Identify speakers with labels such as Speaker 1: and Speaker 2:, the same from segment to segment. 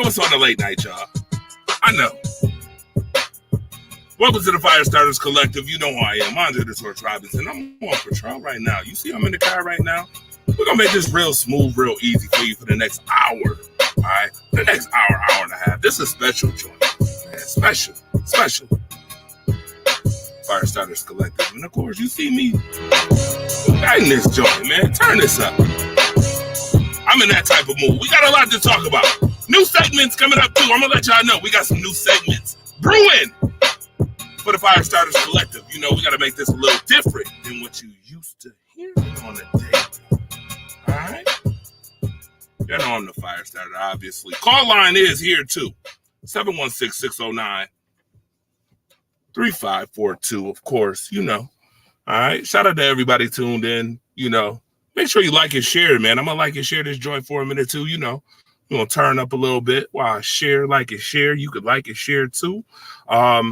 Speaker 1: know it's on the late night, y'all. I know. Welcome to the FireStarters Collective. You know who I am. Andre the Torch Robinson. I'm on patrol right now. You see I'm in the car right now? We're going to make this real smooth, real easy for you for the next hour. All right? The next hour, hour and a half. This is a special joint. Man, special. FireStarters Collective. And of course, you see me guiding this joint, man. Turn this up. I'm in that type of mood. We got a lot to talk about. New segments coming up, too. I'm going to let y'all know we got some new segments brewing for the FireStarters Collective. You know, we got to make this a little different than what you used to hear on the day. All right? You know I'm the Firestarter, obviously. Call line is here, too. 716-609-3542, of course, you know. All right? Shout out to everybody tuned in, you know. Make sure you like and share, man. I'm going to like and share this joint for a minute, too, you know. We're going to turn up a little bit while I share, like and share. You could like and share, too. A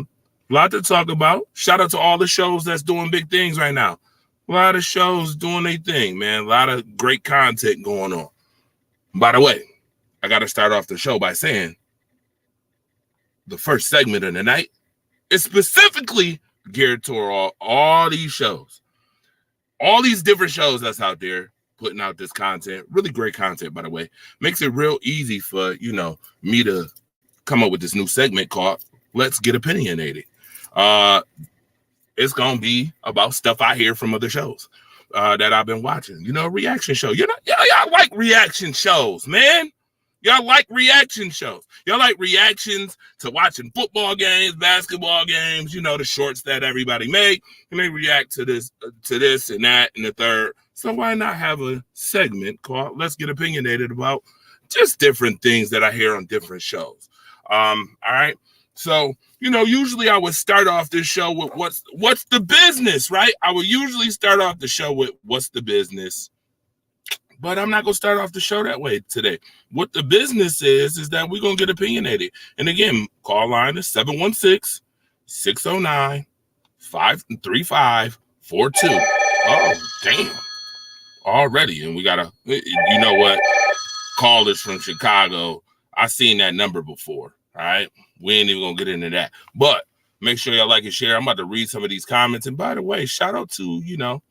Speaker 1: lot to talk about. Shout out to all the shows that's doing big things right now. A lot of shows doing their thing, man. A lot of great content going on. By the way, I got to start off the show by saying the first segment of the night is specifically geared toward all these shows. All these different shows that's out there putting out this content. Really great content, by the way. Makes it real easy for, you know, me to come up with this new segment called Let's Get Opinionated. It's gonna be about stuff I hear from other shows that I've been watching. You know, reaction show. Y'all like reaction shows, man. Y'all like reaction shows. Y'all like reactions to watching football games, basketball games. You know, the shorts that everybody make, and they react to this and that and the third. So why not have a segment called Let's Get Opinionated about just different things that I hear on different shows. All right. So, you know, usually I would start off this show with what's the business, right? I would usually start off the show with what's the business, but I'm not going to start off the show that way today. What the business is that we're going to get opinionated. And again, call line is 716-609-3542. Oh, damn. Already. And we got to, you know what? Callers from Chicago. I've seen that number before. All right. We ain't even going to get into that. But make sure y'all like and share. I'm about to read some of these comments. And by the way, shout out to, you know,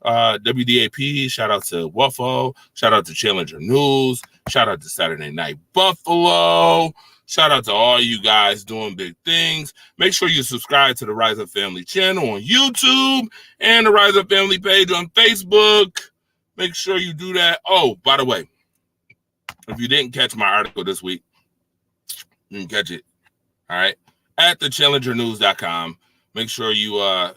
Speaker 1: WDAP. Shout out to Wuffo. Shout out to Challenger News. Shout out to Saturday Night Buffalo. Shout out to all you guys doing big things. Make sure you subscribe to the Rise Up Family channel on YouTube and the Rise Up Family page on Facebook. Make sure you do that. Oh, by the way, if you didn't catch my article this week, you can catch it. All right. At thechallengernews.com. Make sure you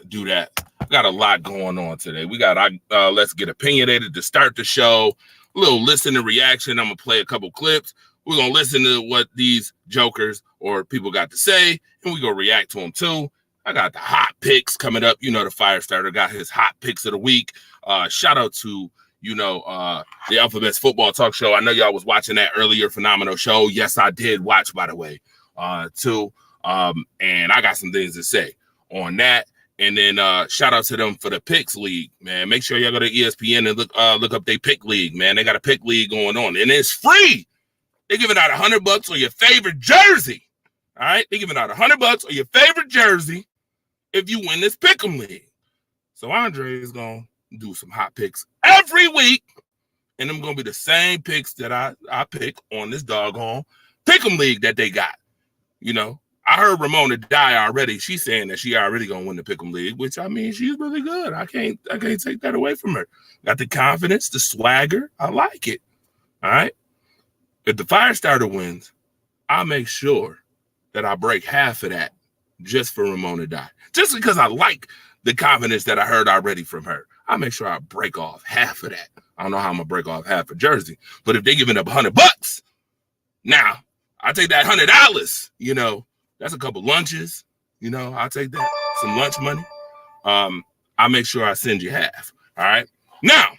Speaker 1: do that. I got a lot going on today. We got Let's Get Opinionated to start the show. A little listen and reaction. I'm going to play a couple clips. We're going to listen to what these jokers or people got to say, and we're going to react to them too. I got the hot picks coming up. You know, the Firestarter got his hot picks of the week. Shout out to, you know, the Alphabet's Football Talk Show. I know y'all was watching that earlier phenomenal show. Yes, I did watch, by the way, too. And I got some things to say on that. And then shout out to them for the Picks League, man. Make sure y'all go to ESPN and look up their Pick League, man. They got a Pick League going on, and it's free. They're giving out $100 on your favorite jersey. All right, they're giving out $100 on your favorite jersey if you win this Pick'em League. So Andre is gonna do some hot picks every week, and them gonna be the same picks that I pick on this doggone Pick'em League that they got. You know, I heard Ramona die already. She's saying that she already gonna win the Pick'em League, which I mean, she's really good. I can't take that away from her. Got the confidence, the swagger. I like it. All right. If the Firestarter wins, I'll make sure that I break half of that just for Ramona die. Just because I like the confidence that I heard already from her. I'll make sure I break off half of that. I don't know how I'm gonna break off half a jersey, but if they're giving up $100, now I take that $100. You know, that's a couple lunches. You know, I'll take that, some lunch money. I'll make sure I send you half. All right. Now,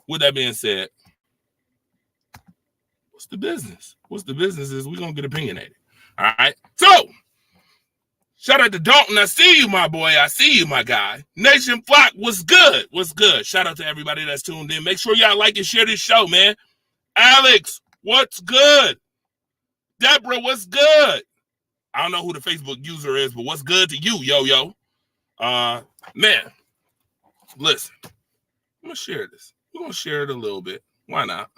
Speaker 1: with that being said, what's the business? What's the business is we're gonna get opinionated. All right. So shout out to Dalton. I see you, my boy. I see you, my guy. Nation Flock, what's good? What's good? Shout out to everybody that's tuned in. Make sure y'all like and share this show, man. Alex, what's good? Deborah, what's good? I don't know who the Facebook user is, but what's good to you, yo? Man, listen, I'm going to share this. We're going to share it a little bit. Why not?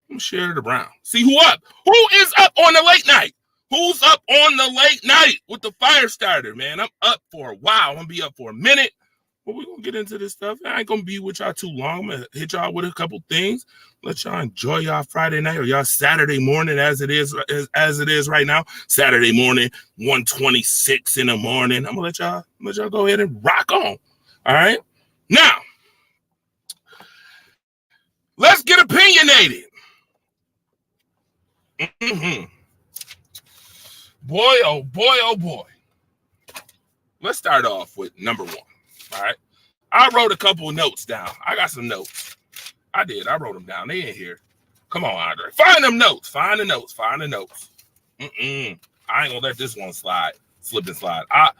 Speaker 1: I'm going to share it around. See who up? Who is up on the late night? Who's up on the late night with the Firestarter, man? I'm up for a while. I'm going to be up for a minute. But we're going to get into this stuff. I ain't going to be with y'all too long. I'm going to hit y'all with a couple things. Let y'all enjoy y'all Friday night or y'all Saturday morning as it is right now. Saturday morning, 1:26 in the morning. I'm going to let y'all go ahead and rock on. All right? Now, let's get opinionated. Mm-hmm. Boy, oh boy. Let's start off with number one. All right. I wrote a couple of notes down. I got some notes. I did. I wrote them down. They in here. Come on, Andre. Find them notes. Find the notes. I ain't gonna let this one slip and slide. I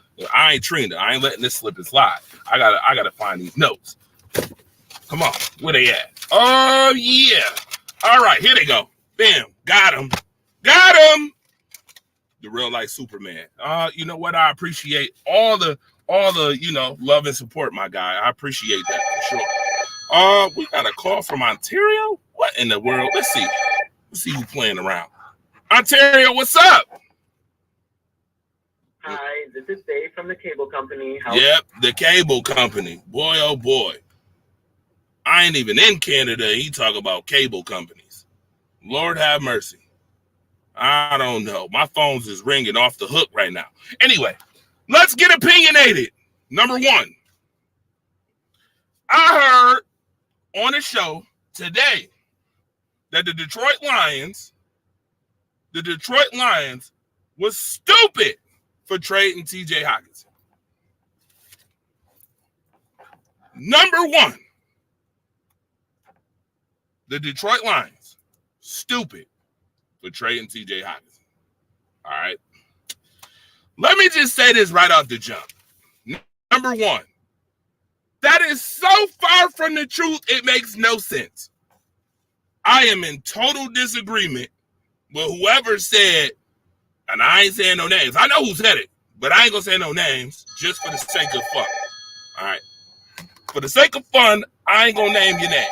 Speaker 1: ain't Trina. I ain't letting this slip and slide. I gotta find these notes. Come on. Where they at? Oh yeah. All right, here they go. Bam. Got him. The real life Superman. You know what? I appreciate all the love and support, my guy. I appreciate that for sure. We got a call from Ontario. What in the world? Let's see who's playing around. Ontario, what's up?
Speaker 2: Hi, this is Dave from the cable company.
Speaker 1: Yep, the cable company. Boy, oh boy. I ain't even in Canada. He talk about cable companies. Lord have mercy. I don't know. My phone's is ringing off the hook right now. Anyway, let's get opinionated. Number one, I heard on a show today that the Detroit Lions was stupid for trading TJ Hockenson. Number one, the Detroit Lions, stupid for trading TJ Hockenson. All right. Let me just say this right off the jump. Number one, that is so far from the truth, it makes no sense. I am in total disagreement with whoever said, and I ain't saying no names. I know who said it, but I ain't going to say no names just for the sake of fun. All right. For the sake of fun, I ain't going to name your name.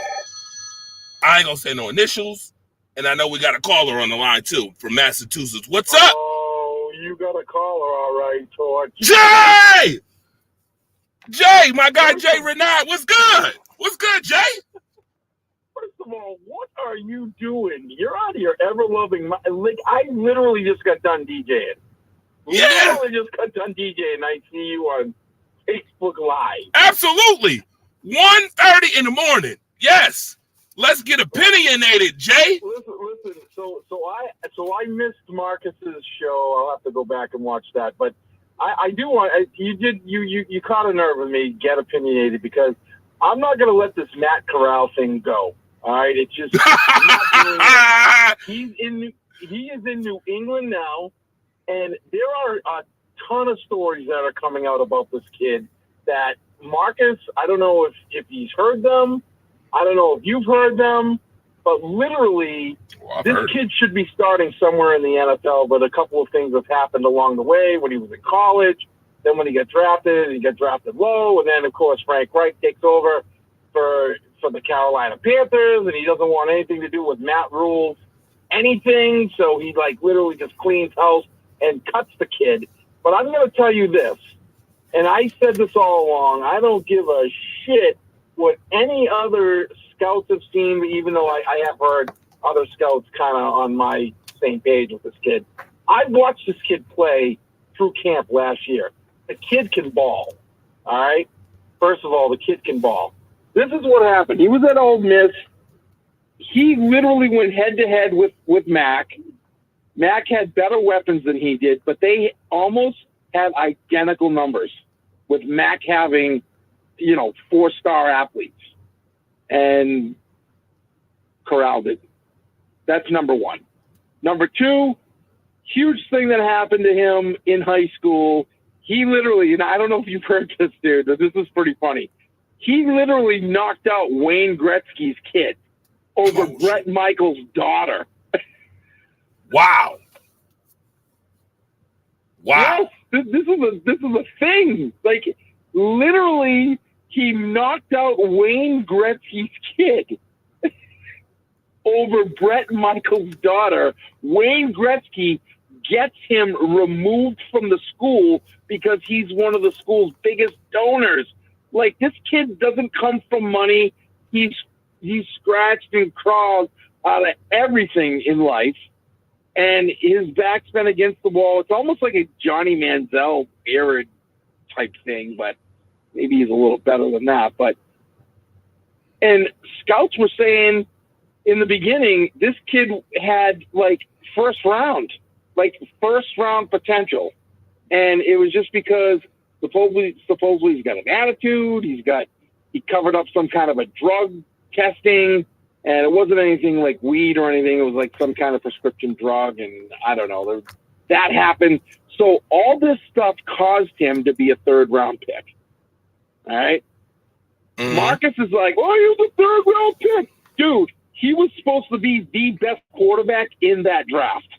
Speaker 1: I ain't going to say no initials. And I know we got a caller on the line, too, from Massachusetts. What's up?
Speaker 3: Oh, you got a caller, all right, Torch.
Speaker 1: Jay, my guy Jay Renard. What's good? What's good, Jay?
Speaker 3: First of all, what are you doing? You're out of your ever-loving mind. Like, I literally just got done DJing.
Speaker 1: Yeah.
Speaker 3: Literally just got done DJing. I see you on Facebook Live.
Speaker 1: Absolutely. 1:30 in the morning. Yes. Let's get opinionated, Jay.
Speaker 3: Listen. So I missed Marcus's show. I'll have to go back and watch that. But I do want you caught a nerve with me. Get opinionated because I'm not going to let this Matt Corral thing go. All right, it's just I'm not doing it. He is in New England now, and there are a ton of stories that are coming out about this kid. That Marcus, I don't know if he's heard them. I don't know if you've heard them, but literally, this kid should be starting somewhere in the NFL, but a couple of things have happened along the way when he was in college. Then when he got drafted low. And then, of course, Frank Reich takes over for the Carolina Panthers, and he doesn't want anything to do with Matt Rule's anything. So he, literally just cleans house and cuts the kid. But I'm going to tell you this, and I said this all along, I don't give a shit what any other scouts have seen, even though I have heard other scouts kind of on my same page with this kid. I've watched this kid play through camp last year. The kid can ball, all right? First of all, the kid can ball. This is what happened. He was at Ole Miss. He literally went head-to-head with Mac. Mac had better weapons than he did, but they almost had identical numbers, with Mac having – 4-star athletes, and Corral did. That's number one. Number two, huge thing that happened to him in high school. He literally, and I don't know if you've heard this, dude, but this is pretty funny. He literally knocked out Wayne Gretzky's kid over Brett Michaels' daughter.
Speaker 1: Wow. Wow.
Speaker 3: Yes, this is a thing. Like, literally, he knocked out Wayne Gretzky's kid over Brett Michaels' daughter. Wayne Gretzky gets him removed from the school because he's one of the school's biggest donors. Like, this kid doesn't come from money. He's scratched and crawled out of everything in life, and his back's been against the wall. It's almost like a Johnny Manziel era type thing, but maybe he's a little better than that. And scouts were saying in the beginning, this kid had like first round potential. And it was just because supposedly he's got an attitude. He covered up some kind of a drug testing, and it wasn't anything like weed or anything. It was like some kind of prescription drug. And I don't know, that happened. So all this stuff caused him to be a 3rd round pick. All right. Mm-hmm. Marcus is like, oh, he was a 3rd round pick. Dude, he was supposed to be the best quarterback in that draft.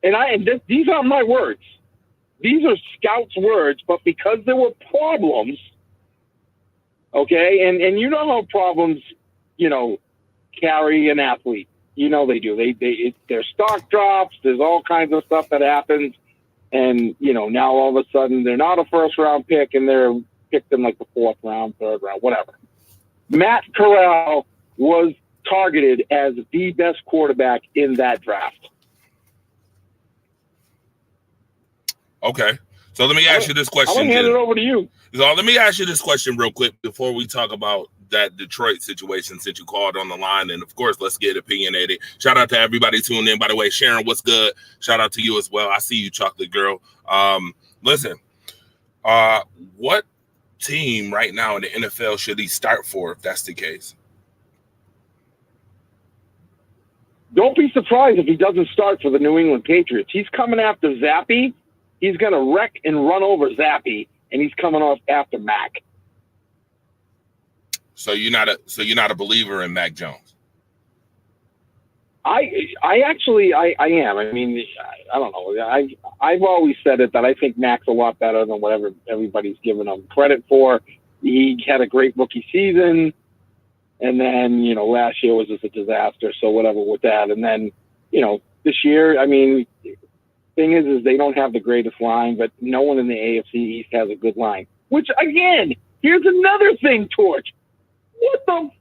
Speaker 3: And these aren't my words. These are scouts' words, but because there were problems, okay, and you know how problems, carry an athlete. You know they do. Their stock drops. There's all kinds of stuff that happens. And, now all of a sudden they're not a 1st round pick and they're picked in like the 4th round, 3rd round, whatever. Matt Corral was targeted as the best quarterback in that draft.
Speaker 1: Okay. So let me ask you this question.
Speaker 3: I'm going to hand it over to you.
Speaker 1: So let me ask you this question real quick before we talk about that Detroit situation since you called on the line. And, of course, let's get opinionated. Shout out to everybody tuning in. By the way, Sharon, what's good? Shout out to you as well. I see you, Chocolate Girl. Listen, what team right now in the NFL should he start for if that's the case?
Speaker 3: Don't be surprised if he doesn't start for the New England Patriots. He's coming after Zappy. He's going to wreck and run over Zappy, and he's coming off after Mac.
Speaker 1: So you're not a believer in Mac Jones?
Speaker 3: I am. I mean, I don't know. I've always said it that I think Mac's a lot better than whatever everybody's giving him credit for. He had a great rookie season, and then last year was just a disaster. So whatever with that, and then this year, I mean. Thing is they don't have the greatest line, but no one in the AFC East has a good line. Which, again, here's another thing, Torch. What the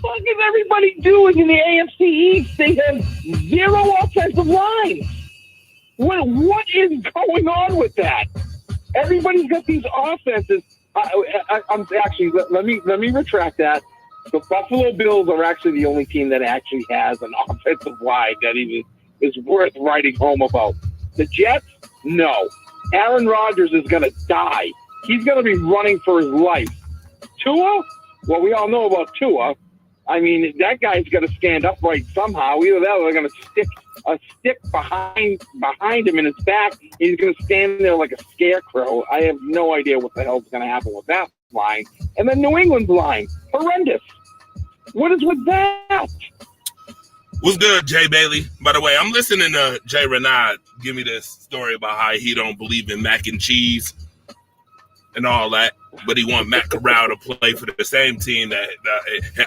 Speaker 3: fuck is everybody doing in the AFC East? They have 0 offensive lines. What is going on with that? Everybody's got these offenses. I'm actually let me retract that. The Buffalo Bills are actually the only team that actually has an offensive line that even is worth writing home about. The Jets, no. Aaron Rodgers is going to die. He's going to be running for his life. Tua? Well, we all know about Tua. I mean, that guy's going to stand upright somehow. Either that or they're going to stick a stick behind him in his back. He's going to stand there like a scarecrow. I have no idea what the hell's going to happen with that line. And then New England's line, horrendous. What is with that?
Speaker 1: What's good, Jay Bailey? By the way, I'm listening to Jay Renaud give me this story about how he don't believe in mac and cheese and all that, but he want Matt Corral to play for the same team that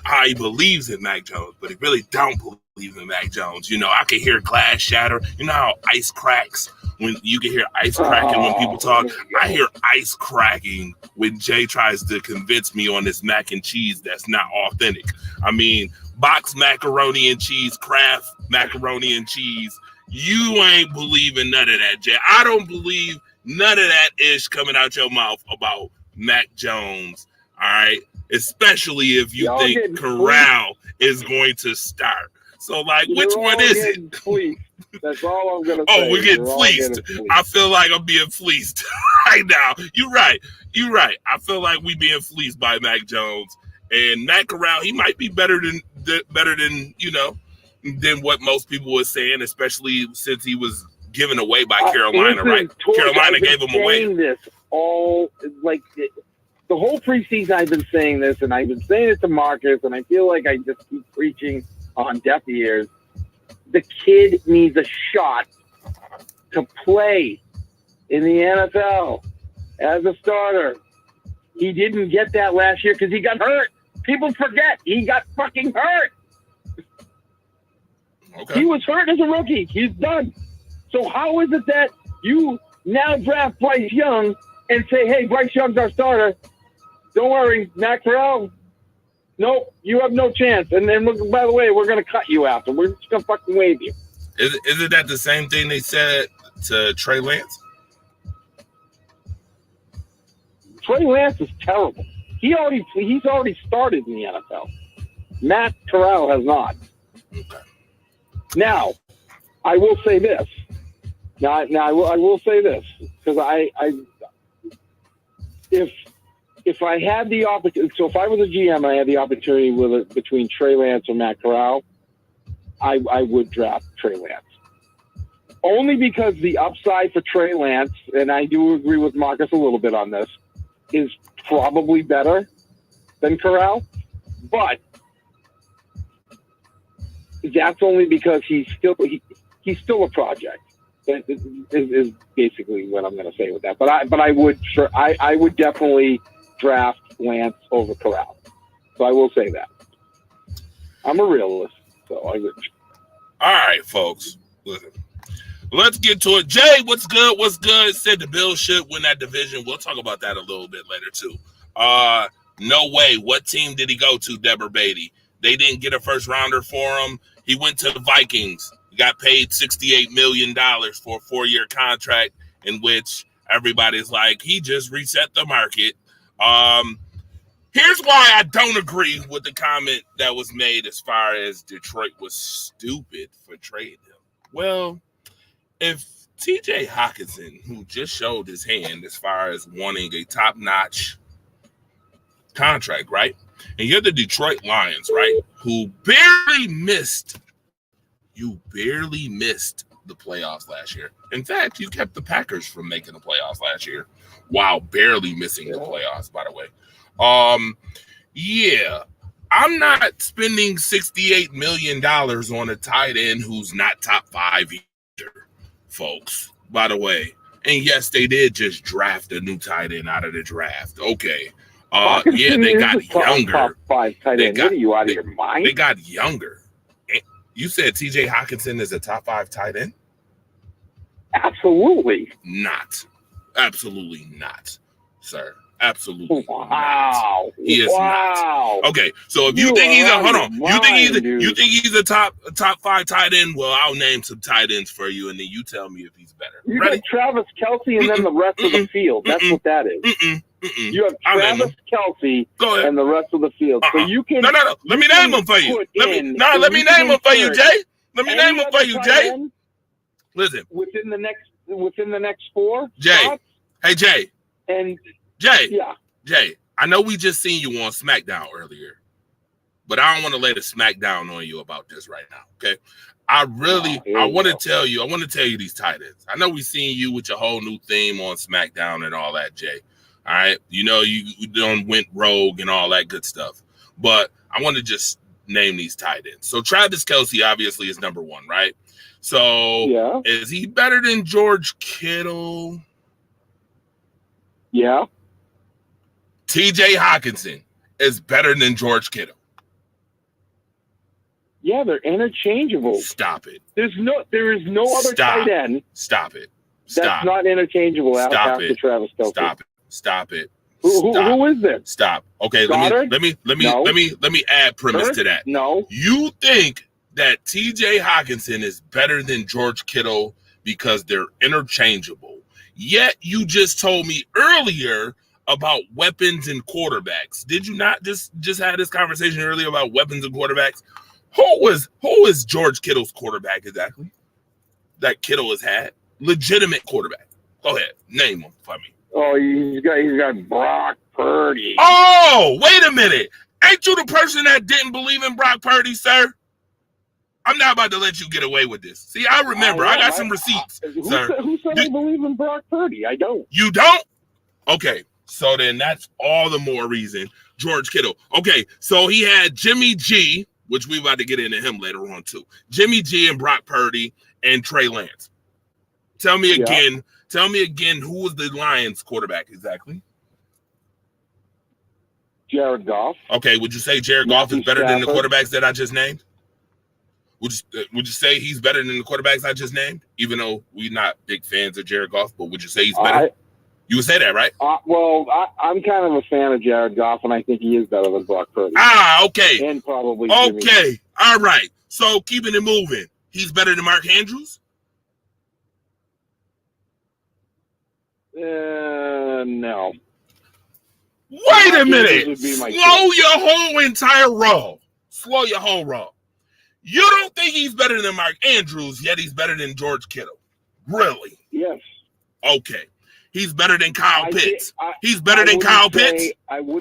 Speaker 1: how he believes in Mac Jones, but he really don't believe in Mac Jones. I can hear glass shatter. You know how ice cracks when you can hear ice cracking when people talk? I hear ice cracking when Jay tries to convince me on this mac and cheese that's not authentic. I mean, box macaroni and cheese, Kraft macaroni and cheese. You ain't believing none of that, Jay. I don't believe none of that ish coming out your mouth about Mac Jones, all right? Especially if you think Corral is going to start. So, which one is it?
Speaker 3: Fleeced. That's all I'm going to say.
Speaker 1: Oh, we're getting fleeced. I feel like I'm being fleeced right now. You're right. I feel like we being fleeced by Mac Jones. And Matt Corral, he might be better than than what most people were saying, especially since he was given away by Carolina, right? Carolina gave him away.
Speaker 3: This all the whole preseason, I've been saying this, and I've been saying it to Marcus, and I feel like I just keep preaching on deaf ears. The kid needs a shot to play. in the NFL as a starter. He didn't get that last year because he got hurt. People forget he got fucking hurt.
Speaker 1: Okay.
Speaker 3: He was hurt as a rookie. He's done. So how is it that you now draft Bryce Young and say, hey, Bryce Young's our starter? Don't worry, Matt Corral. Nope, you have no chance. And then, by the way, we're going to cut you after. We're just going to fucking waive you.
Speaker 1: Isn't that the same thing they said to Trey Lance?
Speaker 3: Trey Lance is terrible. He's already started in the NFL. Matt Corral has not.
Speaker 1: Okay.
Speaker 3: Now, I will say this. Now I will say this because if I had the opportunity, so if I was a GM, I had the opportunity between Trey Lance or Matt Corral, I would draft Trey Lance. Only because the upside for Trey Lance, and I do agree with Marcus a little bit on this, is probably better than Corral, but that's only because he's still a project. That is basically what I'm going to say with that. But I would definitely draft Lance over Corral. So I will say that. I'm a realist, so I would.
Speaker 1: All right, folks. Listen. Let's get to it. Jay, what's good? What's good? Said the Bills should win that division. We'll talk about that a little bit later, too. No way. What team did he go to, Deborah Beatty? They didn't get a first rounder for him. He went to the Vikings. He got paid $68 million for a 4-year contract in which everybody's like, he just reset the market. Here's why I don't agree with the comment that was made as far as Detroit was stupid for trading him. Well, if TJ Hawkinson, who just showed his hand as far as wanting a top-notch contract, right? And you're the Detroit Lions, right? Who barely missed the playoffs last year. In fact, you kept the Packers from making the playoffs last year while barely missing the playoffs, by the way. Yeah, I'm not spending $68 million on a tight end who's not top 5 either, folks, by the way. And yes, they did just draft a new tight end out of the draft. Okay. Yeah, they got younger.
Speaker 3: Top 5 tight end. What are you out of your mind?
Speaker 1: They got younger. You said TJ Hawkinson is a top 5 tight end?
Speaker 3: Absolutely.
Speaker 1: Not. Absolutely not, sir. Absolutely.
Speaker 3: Wow.
Speaker 1: Not. He is not. Okay, so if you think he's you think he's a top 5 tight end, well, I'll name some tight ends for you, and then you tell me if he's better.
Speaker 3: You got Travis Kelce and then the rest of the field. That's what that is. You have Travis Kelce and the rest of the field. So you can
Speaker 1: No. Let me name them for you. Let me name them for you, Jay. Let me name them for you, Jay. Listen.
Speaker 3: Within the next 4
Speaker 1: Jay.
Speaker 3: spots?
Speaker 1: Hey, Jay.
Speaker 3: And
Speaker 1: Jay.
Speaker 3: Yeah.
Speaker 1: Jay, I know we just seen you on SmackDown earlier, but I don't want to lay the SmackDown on you about this right now, okay? I want to tell you these tight ends. I know we seen you with your whole new theme on SmackDown and all that, Jay. All right? You know, you done went rogue and all that good stuff. But I want to just name these tight ends. So Travis Kelce obviously is number 1, right? So Is he better than George Kittle?
Speaker 3: Yeah.
Speaker 1: TJ Hawkinson is better than George Kittle.
Speaker 3: Yeah, they're interchangeable.
Speaker 1: Stop it.
Speaker 3: There is no other tight end.
Speaker 1: Stop it.
Speaker 3: That's not interchangeable after Travis Kelce.
Speaker 1: Stop it.
Speaker 3: Who is this?
Speaker 1: Stop. Okay, let me add premise to that.
Speaker 3: No.
Speaker 1: You think that TJ Hawkinson is better than George Kittle because they're interchangeable. Yet you just told me earlier about weapons and quarterbacks. Did you not just had this conversation earlier about weapons and quarterbacks? Who is George Kittle's quarterback exactly? That Kittle has had? Legitimate quarterback. Go ahead. Name him for me.
Speaker 3: Oh, he's got Brock Purdy.
Speaker 1: Oh, wait a minute. Ain't you the person that didn't believe in Brock Purdy, sir? I'm not about to let you get away with this. See, I remember. I got some receipts, sir.
Speaker 3: Who said I believe in Brock Purdy? I don't.
Speaker 1: You don't? Okay. So then that's all the more reason. George Kittle. Okay. So he had Jimmy G, which we're about to get into him later on too. Jimmy G and Brock Purdy and Trey Lance. Tell me again Tell me again, who was the Lions quarterback exactly?
Speaker 3: Jared Goff.
Speaker 1: Okay, would you say Jared Goff is better than the quarterbacks that I just named? Would you say he's better than the quarterbacks I just named? Even though we're not big fans of Jared Goff, but would you say he's better? You would say that, right?
Speaker 3: Well, I'm kind of a fan of Jared Goff, and I think he is better than Brock Purdy.
Speaker 1: Okay.
Speaker 3: And probably
Speaker 1: okay. All right. So keeping it moving, he's better than Mark Andrews?
Speaker 3: No.
Speaker 1: Wait a minute. Slow your whole entire roll. Slow your whole roll. You don't think he's better than Mark Andrews, yet he's better than George Kittle. Really?
Speaker 3: Yes.
Speaker 1: Okay. He's better than Kyle Pitts. He's better than Kyle Pitts.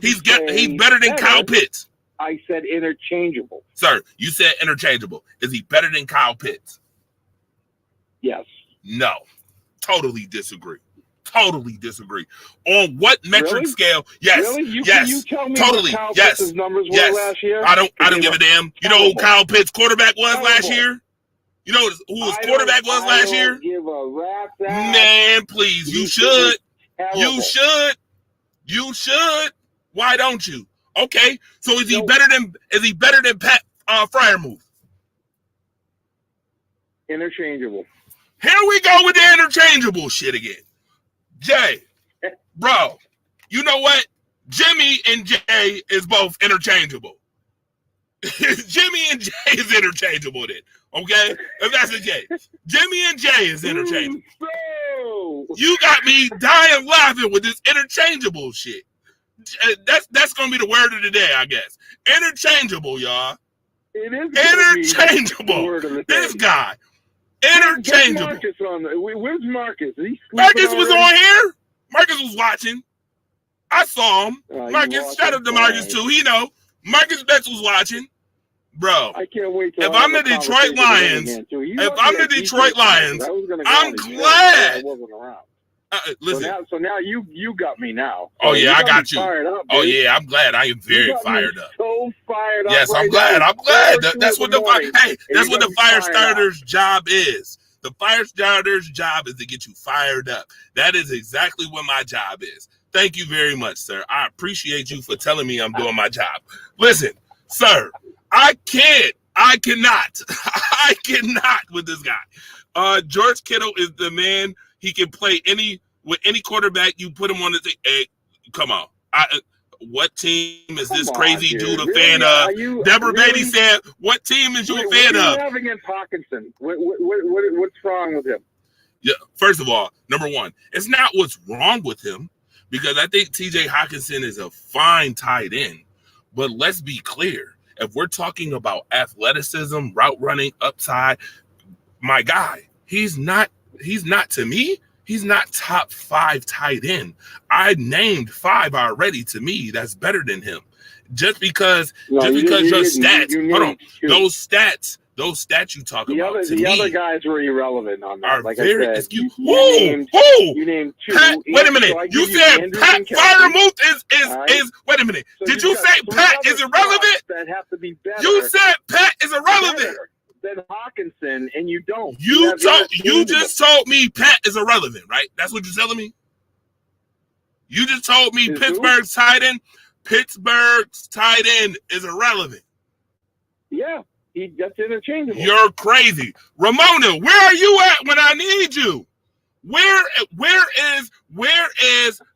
Speaker 1: He's better than Kyle Pitts.
Speaker 3: I said interchangeable.
Speaker 1: Sir, you said interchangeable. Is he better than Kyle Pitts?
Speaker 3: Yes.
Speaker 1: No. Totally disagree. Totally disagree. On what metric scale? Yes.
Speaker 3: Really?
Speaker 1: Yes.
Speaker 3: You tell me
Speaker 1: totally.
Speaker 3: What Kyle
Speaker 1: Yes.
Speaker 3: Pitts' numbers were
Speaker 1: yes.
Speaker 3: last year?
Speaker 1: I don't give a damn. You know who Kyle Pitts' quarterback was last year? You know who his quarterback was last year?
Speaker 3: Give a rat's ass.
Speaker 1: Man, please. You should. You should. You should. Why don't you? Okay. So is he better than Pat Freiermuth?
Speaker 3: Interchangeable.
Speaker 1: Here we go with the interchangeable shit again. Jay, bro, you know what? Jimmy and Jay is both interchangeable. Jimmy and Jay is interchangeable then, okay? If that's the case. Jimmy and Jay is interchangeable. You got me dying laughing with this interchangeable shit. That's going to be the word of the day, I guess. Interchangeable, y'all.
Speaker 3: It is
Speaker 1: interchangeable. This guy. Interchangeable.
Speaker 3: Where's Marcus?
Speaker 1: Marcus was on here. Marcus was watching. I saw him. Marcus, shout out to Marcus too. He know. Marcus Betts was watching. Bro.
Speaker 3: I can't wait.
Speaker 1: If I'm the Detroit Lions, I'm glad.
Speaker 3: I wasn't around.
Speaker 1: Listen.
Speaker 3: So now you got me now.
Speaker 1: Oh yeah, I got you.
Speaker 3: Up,
Speaker 1: oh yeah, I'm glad. I am very fired up.
Speaker 3: So fired up.
Speaker 1: Yes, I'm glad. I'm glad. That's what that's what the FireStarters job is. The FireStarters job is to get you fired up. That is exactly what my job is. Thank you very much, sir. I appreciate you for telling me I'm doing my job. Listen, sir, I cannot with this guy. George Kittle is the man. He can play with any quarterback. You put him on the thing. Hey, come on. What team is this crazy dude a fan of? Deborah Beatty said, what team is you a fan of?
Speaker 3: What do you have against Hawkinson? What's wrong with him?
Speaker 1: Yeah, first of all, number one, it's not what's wrong with him, because I think TJ Hawkinson is a fine tight end. But let's be clear. If we're talking about athleticism, route running, upside, my guy, he's not to me. He's not top 5 tight end. I named 5 already. To me, that's better than him. Just because your stats, hold on, those stats you talk about.
Speaker 3: The other guys were irrelevant on that. Like
Speaker 1: very,
Speaker 3: I said, you named 2.
Speaker 1: Pat, wait a minute. You said Pat Freiermuth is. Wait a minute. Did you say Pat is irrelevant?
Speaker 3: That have to be better.
Speaker 1: You said Pat is irrelevant.
Speaker 3: Than Hawkinson, and you don't.
Speaker 1: You just told me Pat is irrelevant, right? That's what you're telling me. You just told me Pittsburgh's tight end is irrelevant.
Speaker 3: Yeah, that's interchangeable.
Speaker 1: You're crazy, Ramona. Where are you at when I need you? Where is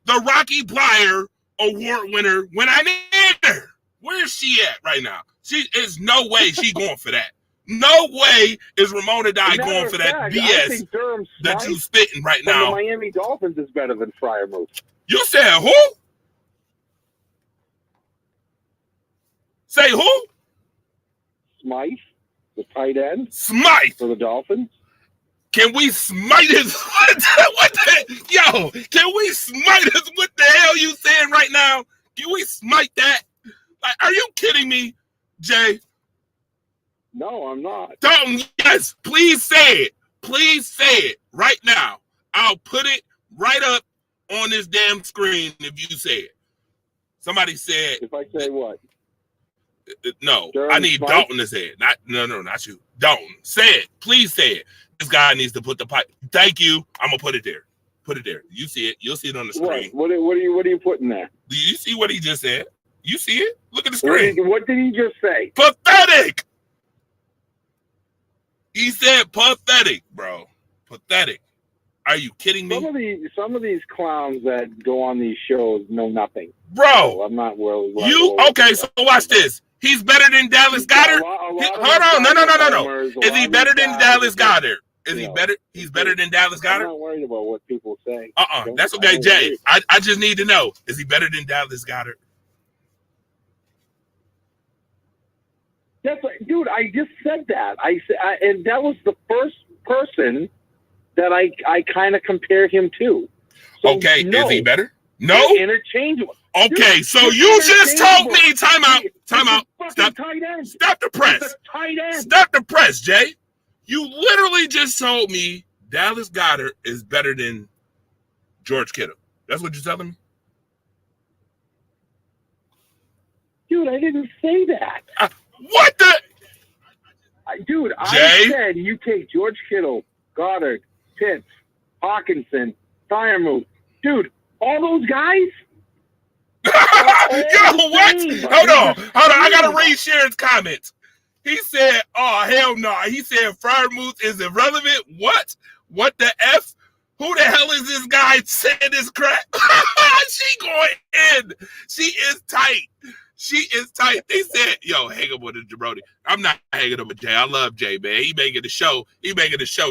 Speaker 1: the Rocky Plyer award winner when I need her? Where is she at right now? She is no way she going for that. No way is Ramona Dye going for that BS that you spitting right now.
Speaker 3: The Miami Dolphins is better than Freiermuth.
Speaker 1: You said who? Say who?
Speaker 3: Smythe, the tight end.
Speaker 1: Smythe
Speaker 3: for the Dolphins.
Speaker 1: Can we smite his yo? Can we smite his? What the hell you saying right now? Can we smite that? Like, are you kidding me, Jay?
Speaker 3: No, I'm not.
Speaker 1: Don't. Yes, please say it. Please say it right now. I'll put it right up on this damn screen if you say it. Somebody said.
Speaker 3: If I say what?
Speaker 1: No, I need Dalton to say it. Not you. Dalton, say it. Please say it. This guy needs to put the pipe. Thank you. I'm gonna put it there. Put it there. You see it. You'll see it on the screen.
Speaker 3: What are you putting there?
Speaker 1: Do you see what he just said? You see it? Look at the screen.
Speaker 3: What did he just say?
Speaker 1: Pathetic. He said pathetic, bro. Pathetic. Are you kidding me?
Speaker 3: Some of these clowns that go on these shows know nothing.
Speaker 1: Bro,
Speaker 3: so I'm not worried.
Speaker 1: Okay, so watch this. He's better than Dallas Goedert. Hold on, no. Is he better than Dallas Goedert? Is he better? He's better than Dallas Goedert?
Speaker 3: I'm not worried about what people say.
Speaker 1: That's okay, Jay. I just need to know. Is he better than Dallas Goedert?
Speaker 3: That's dude. I just said that. And that was the first person that I kind of compared him to. So,
Speaker 1: okay,
Speaker 3: no.
Speaker 1: Is he better? No,
Speaker 3: they're interchangeable.
Speaker 1: Okay,
Speaker 3: dude,
Speaker 1: so you just told me. Time out. Stop the press. Stop the press, Jay. You literally just told me Dallas Goedert is better than George Kittle. That's what you're telling me?
Speaker 3: Dude, I didn't say that.
Speaker 1: What the?
Speaker 3: Dude,
Speaker 1: Jay?
Speaker 3: I said you take George Kittle, Goddard, Pitts, Hawkinson, Firemouth. Dude, all those guys?
Speaker 1: Yo, what? Hold on. I got to read Sharon's comments. He said, oh, hell no. He said Firemouth is irrelevant. What? What the F? Who the hell is this guy saying this crap? She going in. She is tight. She is tight. They said, yo, hang up with the jabroni. I'm not hanging up with Jay. I love Jay, man. He making the show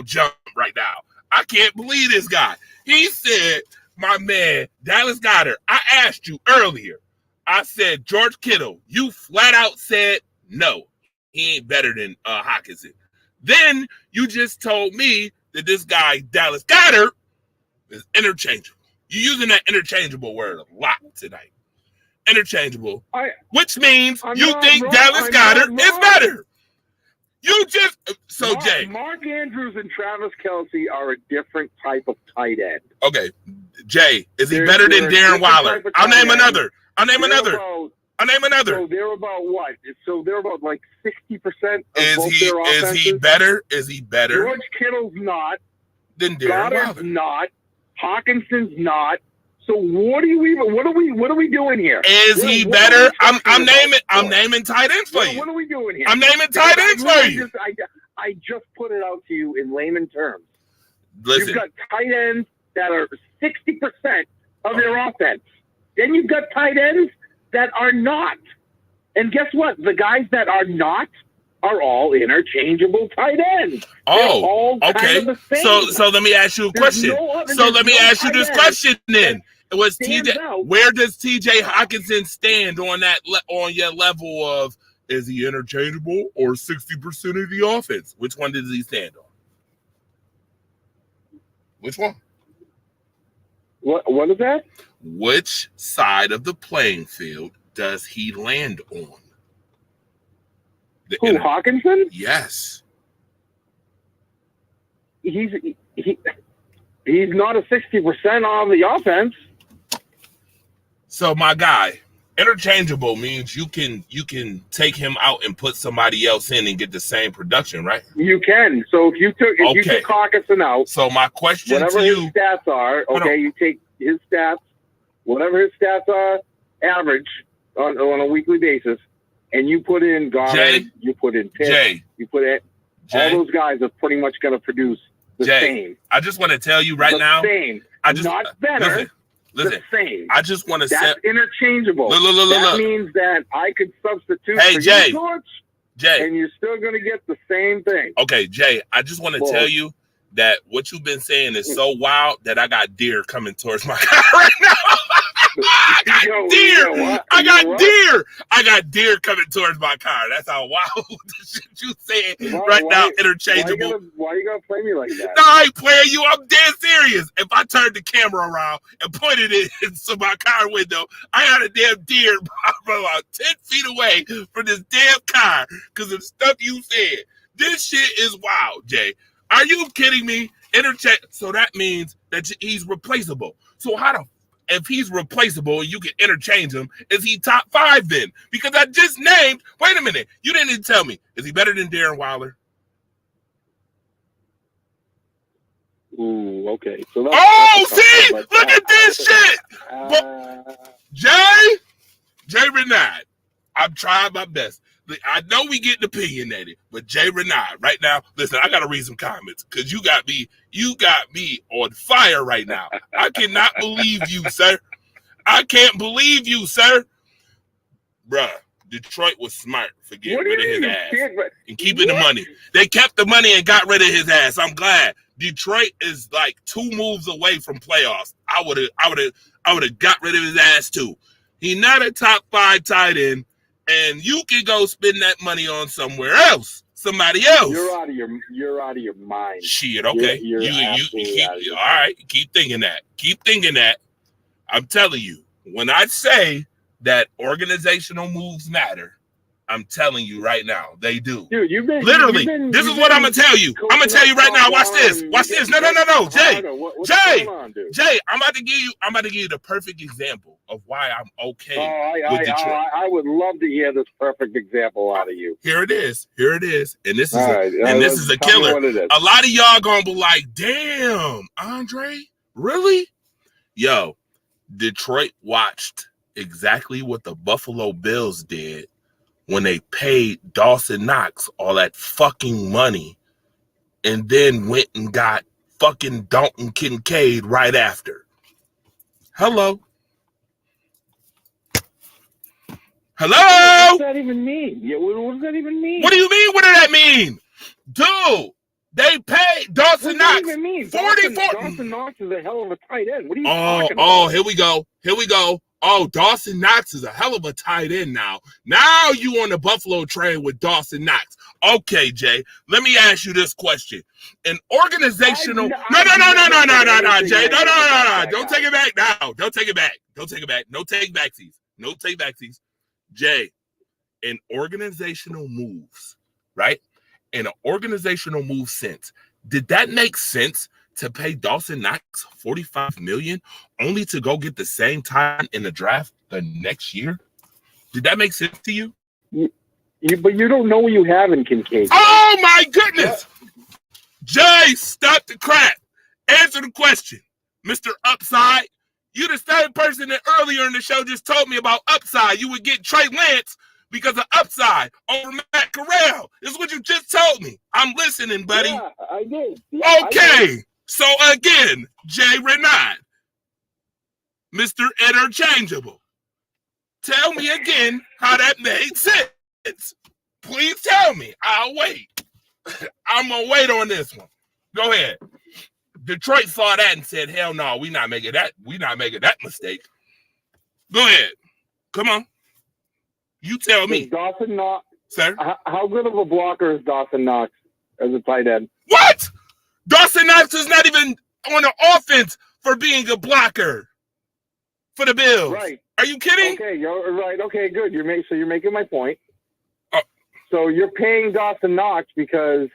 Speaker 1: jump right now. I can't believe this guy. He said, my man, Dallas Goedert, I asked you earlier. I said, George Kittle, you flat out said no. He ain't better than Hawkinson. Then you just told me that this guy, Dallas Goedert, is interchangeable. You're using that interchangeable word a lot tonight. Interchangeable, which means you think Dallas Goedert is better. You just Jay.
Speaker 3: Mark Andrews and Travis Kelce are a different type of tight end.
Speaker 1: Okay, Jay, is he better than Darren Waller? I'll name another.
Speaker 3: So they're about what? So they're about like 60% of both their offenses.
Speaker 1: Is he better? Is he better?
Speaker 3: George Kittle's not.
Speaker 1: Then Darren
Speaker 3: Goddard's
Speaker 1: Waller.
Speaker 3: not. Hawkinson's not. So what are we doing here?
Speaker 1: Is he better? I'm naming tight ends for you.
Speaker 3: What are we doing here?
Speaker 1: I'm naming tight ends for you.
Speaker 3: I just put it out to you in layman terms.
Speaker 1: Listen.
Speaker 3: You've got tight ends that are 60% of their offense. Then you've got tight ends that are not. And guess what? The guys that are not are all interchangeable tight ends.
Speaker 1: Oh, okay.
Speaker 3: Kind of the same.
Speaker 1: So let me ask you a question. Let me ask you this question then. It was TJ. Where does TJ Hawkinson stand on that on your level of is he interchangeable or 60% of the offense? Which one does he stand on? Which one?
Speaker 3: What is that?
Speaker 1: Which side of the playing field does he land on?
Speaker 3: Hawkinson?
Speaker 1: Yes.
Speaker 3: He's not a 60% on the offense.
Speaker 1: So my guy, interchangeable means you can take him out and put somebody else in and get the same production, right?
Speaker 3: You can. So if you took Hawkinson out,
Speaker 1: so my question
Speaker 3: whatever
Speaker 1: to
Speaker 3: his
Speaker 1: you,
Speaker 3: stats are, okay, you take his stats, whatever his stats are, average on a weekly basis, and you put in Goddard, you put in Pitt, you put in all those guys are pretty much going to produce the same.
Speaker 1: I just want to tell you right now,
Speaker 3: same. Not better.
Speaker 1: Listen.
Speaker 3: The same.
Speaker 1: I just want to say
Speaker 3: that's interchangeable. That means that I could substitute for
Speaker 1: Jay,
Speaker 3: you, George,
Speaker 1: Jay,
Speaker 3: and you're still going to get the same thing.
Speaker 1: Okay, Jay, I just want to tell you that what you've been saying is so wild that I got deer coming towards my car right now. I got deer coming towards my car. That's how wild the shit you saying now. Interchangeable.
Speaker 3: Why you gonna play me like that?
Speaker 1: No, I ain't playing you. I'm dead serious. If I turned the camera around and pointed it into my car window, I had a damn deer about 10 feet away from this damn car because of the stuff you said. This shit is wild, Jay. Are you kidding me? So that means that he's replaceable. So if he's replaceable and you can interchange him, is he top 5 then? Because I just named, wait a minute, you didn't even tell me. Is he better than Darren Waller?
Speaker 3: Ooh, okay. So
Speaker 1: see, look at this shit. Jay Renard, I'm trying my best. I know we getting opinionated, but Jay Renard, right now, listen, I gotta read some comments because you got me on fire right now. I cannot believe you, sir. I can't believe you, sir. Bruh, Detroit was smart for getting rid of his ass and keeping the money. They kept the money and got rid of his ass. I'm glad. Detroit is like 2 moves away from playoffs. I would have got rid of his ass too. He's not a top 5 tight end, and you can go spend that money on somewhere else, somebody else.
Speaker 3: You're out of your mind.
Speaker 1: Shit, okay.
Speaker 3: You're absolutely out of your
Speaker 1: all right, keep thinking that. Keep thinking that. I'm telling you, when I say that organizational moves matter, I'm telling you right now, they do.
Speaker 3: Dude,
Speaker 1: literally. This is what I'm gonna tell you. I'm gonna tell you right now. Watch this. Watch this. No, Jay. Jay, I'm about to give you the perfect example of why I'm okay with Detroit.
Speaker 3: I would love to hear this perfect example out of you.
Speaker 1: Here it is. And this is a killer. A lot of y'all gonna be like, "Damn, Andre, really?" Yo, Detroit watched exactly what the Buffalo Bills did when they paid Dawson Knox all that fucking money and then went and got fucking Dalton Kincaid right after. Hello?
Speaker 3: What does that even mean? What does that even mean?
Speaker 1: What do you mean? What does that mean? Dude, they paid Dawson Knox.
Speaker 3: What does that even mean?
Speaker 1: 44.
Speaker 3: Dawson Knox is a hell of a tight end. What are you talking about?
Speaker 1: Oh, here we go. Oh, Dawson Knox is a hell of a tight end now. Now you on the Buffalo train with Dawson Knox. Okay, Jay, let me ask you this question. An organizational... No, Jay. No. Don't take it back now. Don't take it back. No take backsies. Jay, in organizational moves, right? In an organizational move sense, did that make sense to pay Dawson Knox $45 million only to go get the same time in the draft the next year? Did that make sense to you?
Speaker 3: But you don't know what you have in Kincaid.
Speaker 1: Oh my goodness! Jay, stop the crap. Answer the question, Mr. Upside. You the same person that earlier in the show just told me about upside. You would get Trey Lance because of upside over Matt Corral. This is what you just told me. I'm listening, buddy.
Speaker 3: Yeah, I did.
Speaker 1: Yeah, okay. So again, Jay Renard, Mr. Interchangeable. Tell me again how that made sense. Please tell me. I'll wait. I'm going to wait on this one. Go ahead. Detroit saw that and said, hell no, we're not making that mistake. Go ahead. Come on. You tell me.
Speaker 3: Dawson Knox.
Speaker 1: Sir?
Speaker 3: How good of a blocker is Dawson Knox as a tight end?
Speaker 1: What? Dawson Knox is not even on the offense for being a blocker for the Bills.
Speaker 3: Right.
Speaker 1: Are you kidding?
Speaker 3: Okay, you're right. Okay, good. You're making my point. So you're paying Dawson Knox because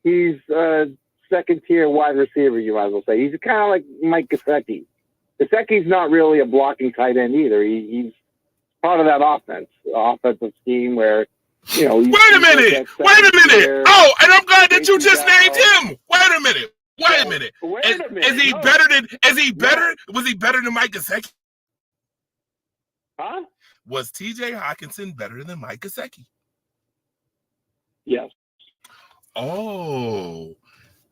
Speaker 3: he's a second-tier wide receiver, you might as well say. He's kind of like Mike Gesicki. Gesicki's not really a blocking tight end either. He's part of that offensive scheme where, you know.
Speaker 1: Wait a minute. Oh, and I'm glad that you just named him. Wait a minute. Is he better? Was he better than Mike Gesicki?
Speaker 3: Huh?
Speaker 1: Was TJ Hawkinson better than Mike Gesicki?
Speaker 3: Yes.
Speaker 1: Oh,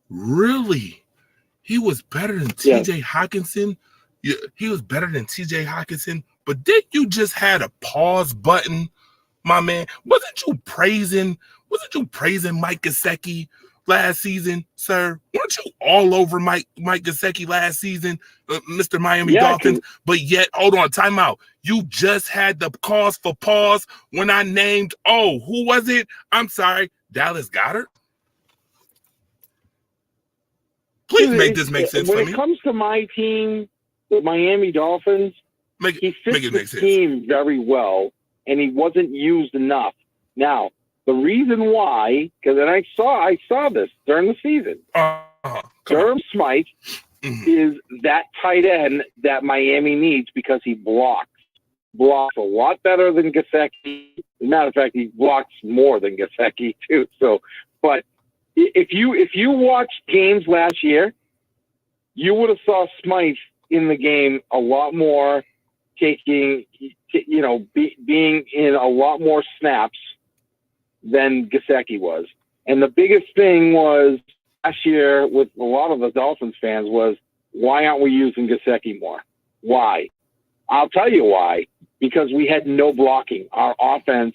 Speaker 1: really? He was better than TJ Hawkinson? He was better than TJ Hawkinson, but did you just had a pause button, my man? Wasn't you praising Mike Gesicki last season, sir? Weren't you all over Mike Gesicki last season, Mr. Miami Dolphins? But yet, hold on, time out. You just had the cause for pause when I named, who was it? I'm sorry, Dallas Goedert? Please make this make sense for me.
Speaker 3: When it comes to my team, the Miami Dolphins, he fits the team very well, and he wasn't used enough. Now, the reason why, because I saw this during the season. Durham Smythe is that tight end that Miami needs because he blocks a lot better than Gesicki. As a matter of fact, he blocks more than Gesicki too. So, but if you watched games last year, you would have saw Smythe in the game a lot more, being in a lot more snaps than Gesicki was. And the biggest thing was last year with a lot of the Dolphins fans was, why aren't we using Gesicki more? Why? I'll tell you why. Because we had no blocking. Our offense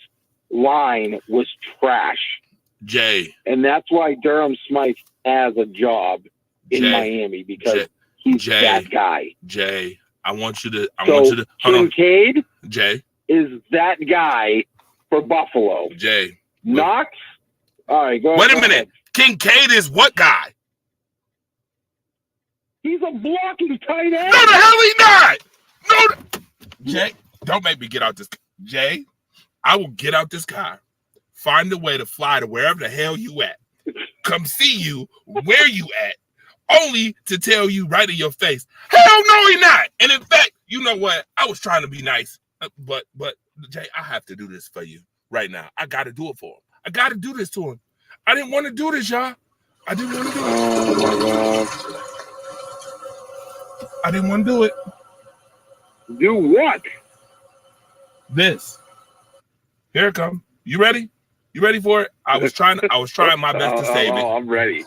Speaker 3: line was trash.
Speaker 1: Jay.
Speaker 3: And that's why Durham Smythe has a job in Miami, because he's that guy.
Speaker 1: Jay, I want you to hold
Speaker 3: Kincaid
Speaker 1: on. Jay
Speaker 3: is that guy for Buffalo.
Speaker 1: Jay.
Speaker 3: Knox? All right, go
Speaker 1: Wait
Speaker 3: ahead.
Speaker 1: a minute. Kincaid is what guy?
Speaker 3: He's a blocking tight end.
Speaker 1: No, the hell he not. No, Jay, don't make me get out this. Jay, I will get out this car, find a way to fly to wherever the hell you at, come see you where you at, only to tell you right in your face, hell no, he not. And in fact, you know what? I was trying to be nice, but Jay, I have to do this for you right now. I got to do it for him. I got to do this to him. I didn't want to do this, y'all. I didn't want to do it.
Speaker 3: Oh, my God.
Speaker 1: I didn't want to do it.
Speaker 3: Do what?
Speaker 1: This. Here it comes. You ready? You ready for it? I was trying my best to save it.
Speaker 3: I'm ready.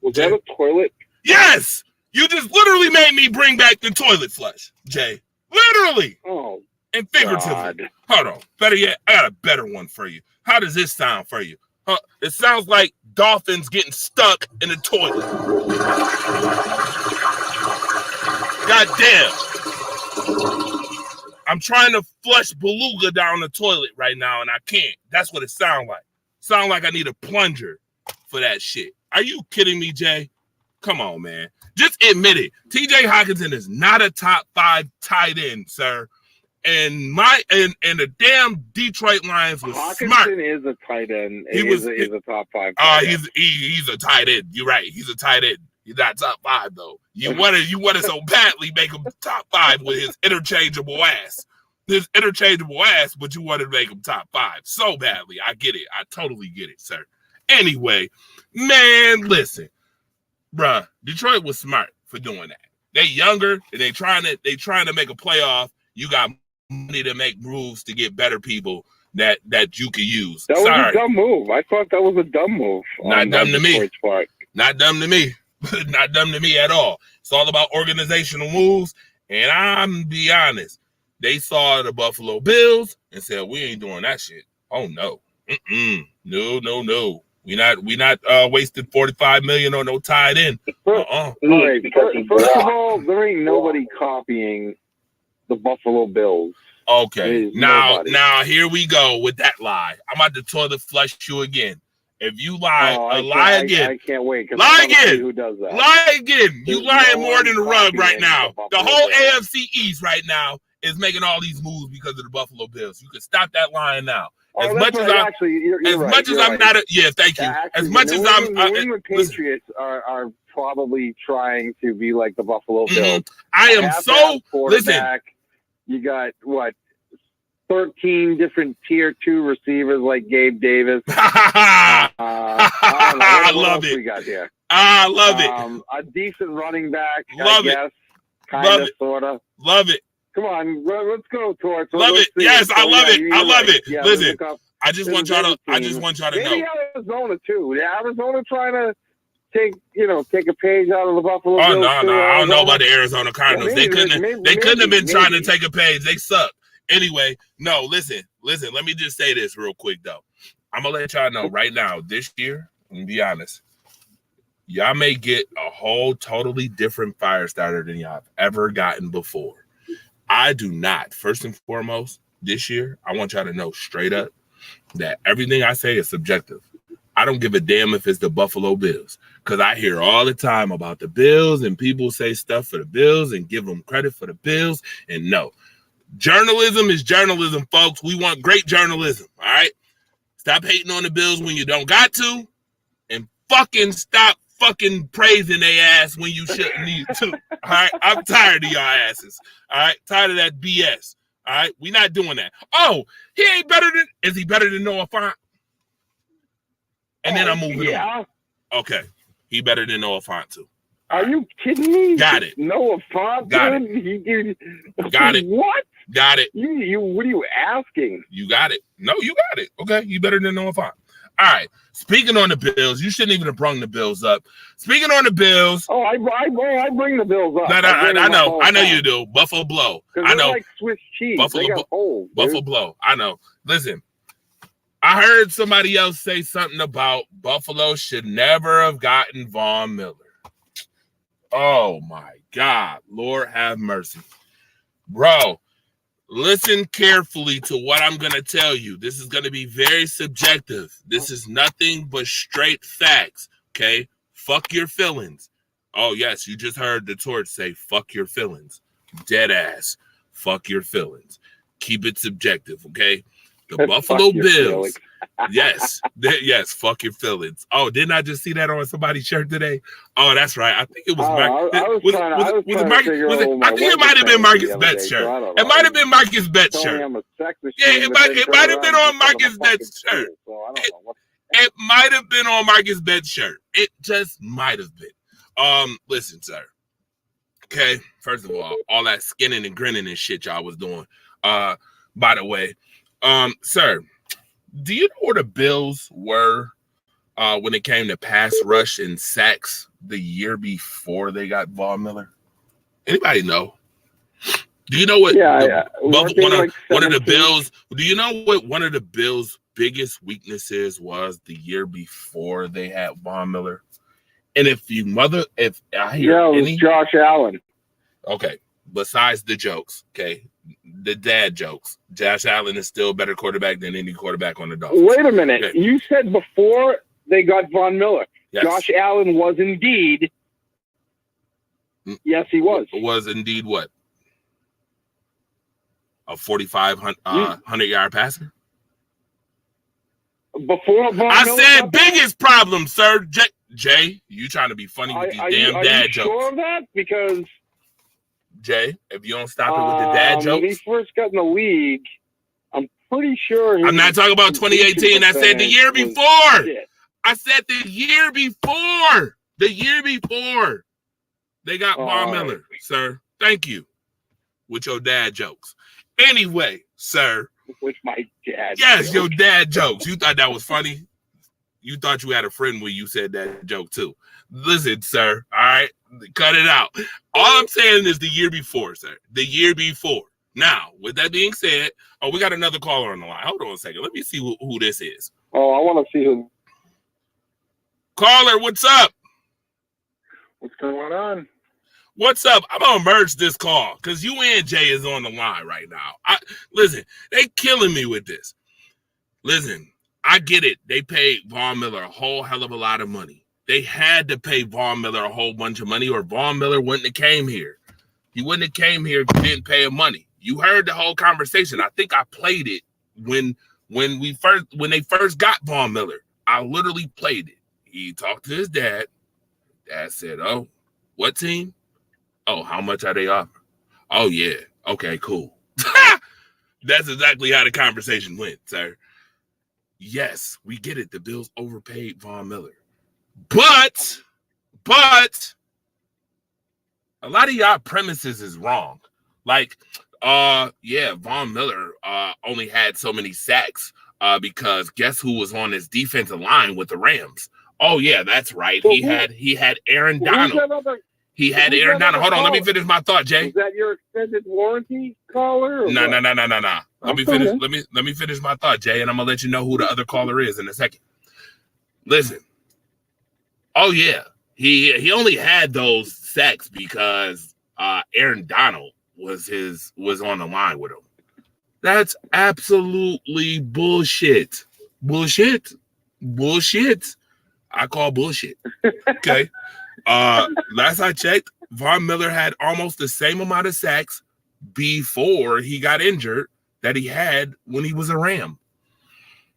Speaker 3: Was that a toilet?
Speaker 1: Yes! You just literally made me bring back the toilet flush, Jay. Literally.
Speaker 3: Oh,
Speaker 1: and figuratively.
Speaker 3: God.
Speaker 1: Hold on. Better yet, I got a better one for you. How does this sound for you? It sounds like dolphins getting stuck in the toilet. God damn. I'm trying to flush beluga down the toilet right now, and I can't. That's what it sounds like. Sound like I need a plunger for that shit. Are you kidding me, Jay? Come on, man. Just admit it. TJ Hockenson is not a top 5 tight end, sir. And the damn Detroit Lions was smart.
Speaker 3: Hockenson is a tight end.
Speaker 1: He's
Speaker 3: a top 5 tight end.
Speaker 1: He's a tight end. You're right. He's a tight end. He's not top 5 though. You wanted so badly make him top 5 with his interchangeable ass. His interchangeable ass, but you wanted to make him top 5 so badly. I get it. I totally get it, sir. Anyway, man, listen. Bruh, Detroit was smart for doing that. They younger and they trying to make a playoff. You got money to make moves to get better people that you can use.
Speaker 3: That was a dumb move. I thought that was a dumb move.
Speaker 1: Not dumb to me. Not dumb to me. Not dumb to me at all. It's all about organizational moves. And I'm be honest, they saw the Buffalo Bills and said, "We ain't doing that shit." Oh no, no. We not wasted $45 million on no tight end.
Speaker 3: All right. First of all, there ain't nobody copying the Buffalo Bills.
Speaker 1: Okay. Now here we go with that lie. I'm about to toilet flush you again. If you lie, lie again.
Speaker 3: I can't wait.
Speaker 1: Lie again.
Speaker 3: Who does that?
Speaker 1: Lie again. You lying more than the rug right now. The whole AFC East right now is making all these moves because of the Buffalo Bills. You can stop that lying now. As much as I'm not thank you. As much as I'm
Speaker 3: New England Patriots are probably trying to be like the Buffalo Bills.
Speaker 1: I am so listen.
Speaker 3: You got what? 13 different tier 2 receivers like Gabe Davis. I
Speaker 1: love it.
Speaker 3: We got here.
Speaker 1: I love it.
Speaker 3: A decent running back.
Speaker 1: Love it.
Speaker 3: Kind of, sort of.
Speaker 1: Love it.
Speaker 3: Come on, let's go, Torch.
Speaker 1: Love it. Yes, I love it. I love it.
Speaker 3: Yeah,
Speaker 1: listen, I just want y'all to know.
Speaker 3: Maybe Arizona too. Yeah, Arizona trying to take a page out of the Buffalo Bills.
Speaker 1: Oh no, I don't know about the Arizona Cardinals. They couldn't have been trying to take a page. They suck. Anyway, no, listen. Let me just say this real quick though. I'm gonna let y'all know right now. This year, I'm gonna be honest. Y'all may get a whole totally different fire starter than y'all have ever gotten before. I do not. First and foremost, this year, I want y'all to know straight up that everything I say is subjective. I don't give a damn if it's the Buffalo Bills, because I hear all the time about the Bills and people say stuff for the Bills and give them credit for the Bills. And no, journalism is journalism, folks. We want great journalism, all right? Stop hating on the Bills when you don't got to, and fucking stop fucking praising their ass when you shouldn't need to. All right, I'm tired of y'all asses. All right, tired of that BS. All right, we not doing that. Oh, he ain't better than. Is he better than Noah Fant? And then I'm moving on. Okay, he better than Noah Fant too.
Speaker 3: Are you kidding me?
Speaker 1: Got it.
Speaker 3: Noah Fant.
Speaker 1: Got it.
Speaker 3: Got it. What?
Speaker 1: Got it.
Speaker 3: You. What are you asking?
Speaker 1: You got it. No, you got it. Okay, you better than Noah Fant. All right. Speaking on the Bills, you shouldn't even have brought the Bills up. Speaking on the Bills.
Speaker 3: Oh, I bring the Bills up.
Speaker 1: I know you do. Buffalo blow. I know.
Speaker 3: Like Swiss cheese.
Speaker 1: Buffalo,
Speaker 3: they got holes,
Speaker 1: Buffalo blow. I know. Listen, I heard somebody else say something about Buffalo should never have gotten Von Miller. Oh my God, Lord have mercy, bro. Listen carefully to what I'm going to tell you. This is going to be very subjective. This is nothing but straight facts, okay? Fuck your feelings. Oh, yes, you just heard the torch say, fuck your feelings. Dead ass. Fuck your feelings. Keep it subjective, okay? The Buffalo Bills. Yes, fuck your feelings. Oh, didn't I just see that on somebody's shirt today? Oh, that's right. I think it was I think it might have been Marcus Betts' shirt. It might have been Marcus Betts' shirt. Yeah, it might have been on Marcus Betts' shirt. It might have been on Marcus Betts' shirt. It just might have been. Listen, sir. Okay, first of all that skinning and grinning and shit y'all was doing. By the way, sir, do you know where the Bills were when it came to pass rush and sacks the year before they got Von Miller? Anybody know? Do you know what? One of the Bills. Do you know what one of the Bills' biggest weaknesses was the year before they had Von Miller? And if I hear
Speaker 3: it was Josh Allen.
Speaker 1: Okay, besides the jokes, okay. The dad jokes. Josh Allen is still a better quarterback than any quarterback on the Dolphins.
Speaker 3: Wait a minute. Okay. You said before they got Von Miller.
Speaker 1: Yes.
Speaker 3: Josh Allen was indeed. Yes, he was.
Speaker 1: Was indeed what? A 4,500-yard passer?
Speaker 3: Before Von Miller?
Speaker 1: I said biggest problem, sir. Jay, you trying to be funny with these damn dad jokes.
Speaker 3: Are you sure of that? Because...
Speaker 1: Jay, if you don't stop it with the dad jokes.
Speaker 3: When he first got in the league, I'm pretty sure.
Speaker 1: I'm not talking about 2018. I said the year before. I said the year before. The year before they got Von Miller, sir. Thank you. With your dad jokes. Anyway, sir.
Speaker 3: With my dad
Speaker 1: Yes,
Speaker 3: jokes.
Speaker 1: Your dad jokes. You thought that was funny? You thought you had a friend when you said that joke too. Listen, sir. All right. Cut it out. All I'm saying is the year before, sir. The year before. Now, with that being said, we got another caller on the line. Hold on a second. Let me see who this is.
Speaker 3: Oh, I want to see who.
Speaker 1: Caller, what's up?
Speaker 3: What's going on?
Speaker 1: What's up? I'm going to merge this call because you and Jay is on the line right now. Listen, they killing me with this. Listen, I get it. They paid Von Miller a whole hell of a lot of money. They had to pay Von Miller a whole bunch of money or Von Miller wouldn't have came here. He wouldn't have came here if he didn't pay him money. You heard the whole conversation. I think I played it when they first got Von Miller. I literally played it. He talked to his dad. Dad said, "Oh, what team? Oh, how much are they offering? Oh, yeah. Okay, cool." That's exactly how the conversation went, sir. Yes, we get it. The Bills overpaid Von Miller. But a lot of y'all premises is wrong. Like, Von Miller only had so many sacks because guess who was on his defensive line with the Rams? Oh, yeah, that's right. He had Aaron Donald. He had Aaron Donald. Hold on, let me finish my thought, Jay.
Speaker 3: Is that your extended warranty caller?
Speaker 1: No. Let me finish my thought, Jay, and I'm gonna let you know who the other caller is in a second. Listen. Oh yeah, he only had those sacks because Aaron Donald was on the line with him. That's absolutely bullshit. Bullshit. I call bullshit. Okay. Last I checked, Von Miller had almost the same amount of sacks before he got injured that he had when he was a Ram.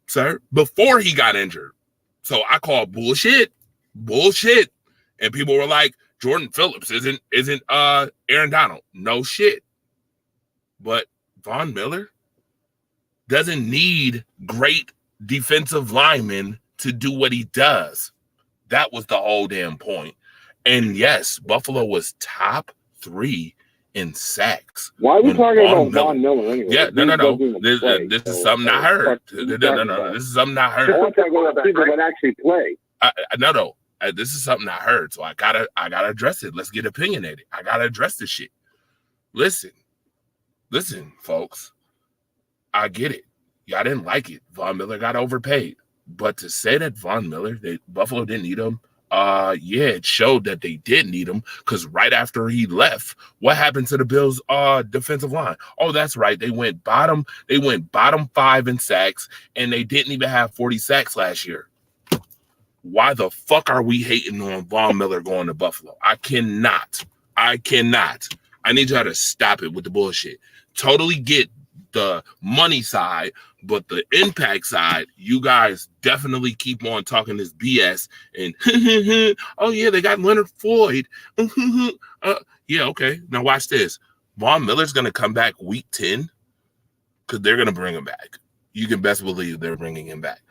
Speaker 1: Sir, before he got injured. So I call bullshit. And people were like, Jordan Phillips isn't Aaron Donald. No shit. But Von Miller doesn't need great defensive linemen to do what he does. That was the whole damn point. And yes, Buffalo was top 3 in sacks.
Speaker 4: Why are we talking about Von Miller anyway?
Speaker 1: Yeah, no. This is something I heard. No. This is something I heard.
Speaker 4: I want to talk about people that actually play.
Speaker 1: No. This is something I heard, so I gotta address it. Let's get opinionated. I gotta address this shit. Listen, folks. I get it. Y'all didn't like it. Von Miller got overpaid, but to say that Von Miller, Buffalo didn't need him. Yeah, it showed that they did need him because right after he left, what happened to the Bills' defensive line? Oh, that's right. They went bottom 5 in sacks, and they didn't even have 40 sacks last year. Why the fuck are we hating on Von Miller going to Buffalo? I cannot. I need y'all to stop it with the bullshit. Totally get the money side, but the impact side, you guys definitely keep on talking this BS and oh yeah, they got Leonard Floyd. Yeah, okay. Now watch this. Von Miller's gonna come back week 10 because they're gonna bring him back. You can best believe they're bringing him back.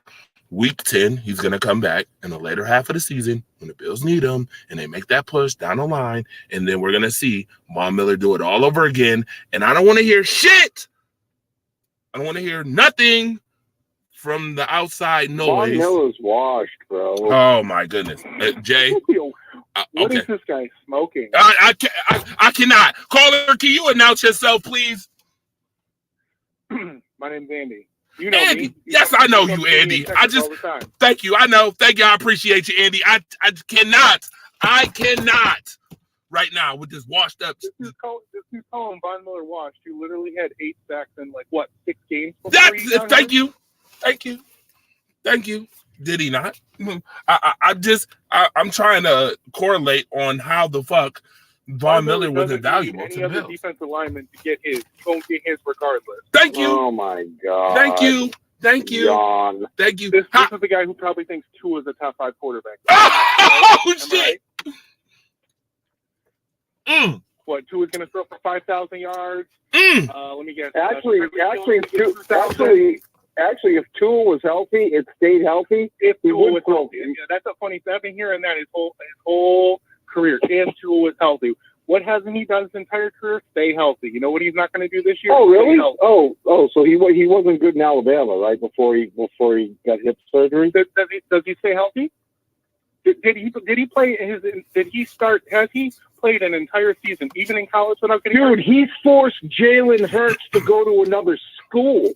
Speaker 1: Week 10, he's gonna come back in the later half of the season when the Bills need him and they make that push down the line, and then we're gonna see Von Miller do it all over again. And I don't want to hear shit. I don't want to hear nothing from the outside noise.
Speaker 4: Von Miller's washed, bro.
Speaker 1: Oh my goodness, Jay.
Speaker 5: What is this guy smoking?
Speaker 1: I cannot. Caller, can you announce yourself, please?
Speaker 5: My name's Andy. You know
Speaker 1: Andy.
Speaker 5: me.
Speaker 1: Yes, I know you, Andy. Thank you. I know. Thank you. I appreciate you, Andy. I cannot right now with this washed up.
Speaker 5: This is calling Von Miller washed. You literally had 8 sacks in 6 games.
Speaker 1: Thank you. Did he not? I'm trying to correlate on how the fuck Von Miller was invaluable to the Bills.
Speaker 5: Defensive lineman to get his. He's going to get his regardless.
Speaker 1: Thank you.
Speaker 4: Oh my God.
Speaker 1: Thank you.
Speaker 4: John.
Speaker 1: Thank you.
Speaker 5: This is the guy who probably thinks Tua is a top 5 quarterback.
Speaker 1: Oh shit.
Speaker 5: What, Tua's going to throw for 5,000 yards? Let me guess.
Speaker 4: Actually, if Tua was healthy, it stayed healthy.
Speaker 5: If Tua was healthy, that's a funny thing. I've been hearing that his whole career. If Tua was healthy, what hasn't he done his entire career? Stay healthy. You know what he's not going to do this year?
Speaker 4: Oh, really? Oh, so he wasn't good in Alabama, right? Before he got hip surgery.
Speaker 5: Does he stay healthy? Did he play Did he start? Has he played an entire season, even in college, without getting hurt?
Speaker 4: Dude, he forced Jalen Hurts to go to another school.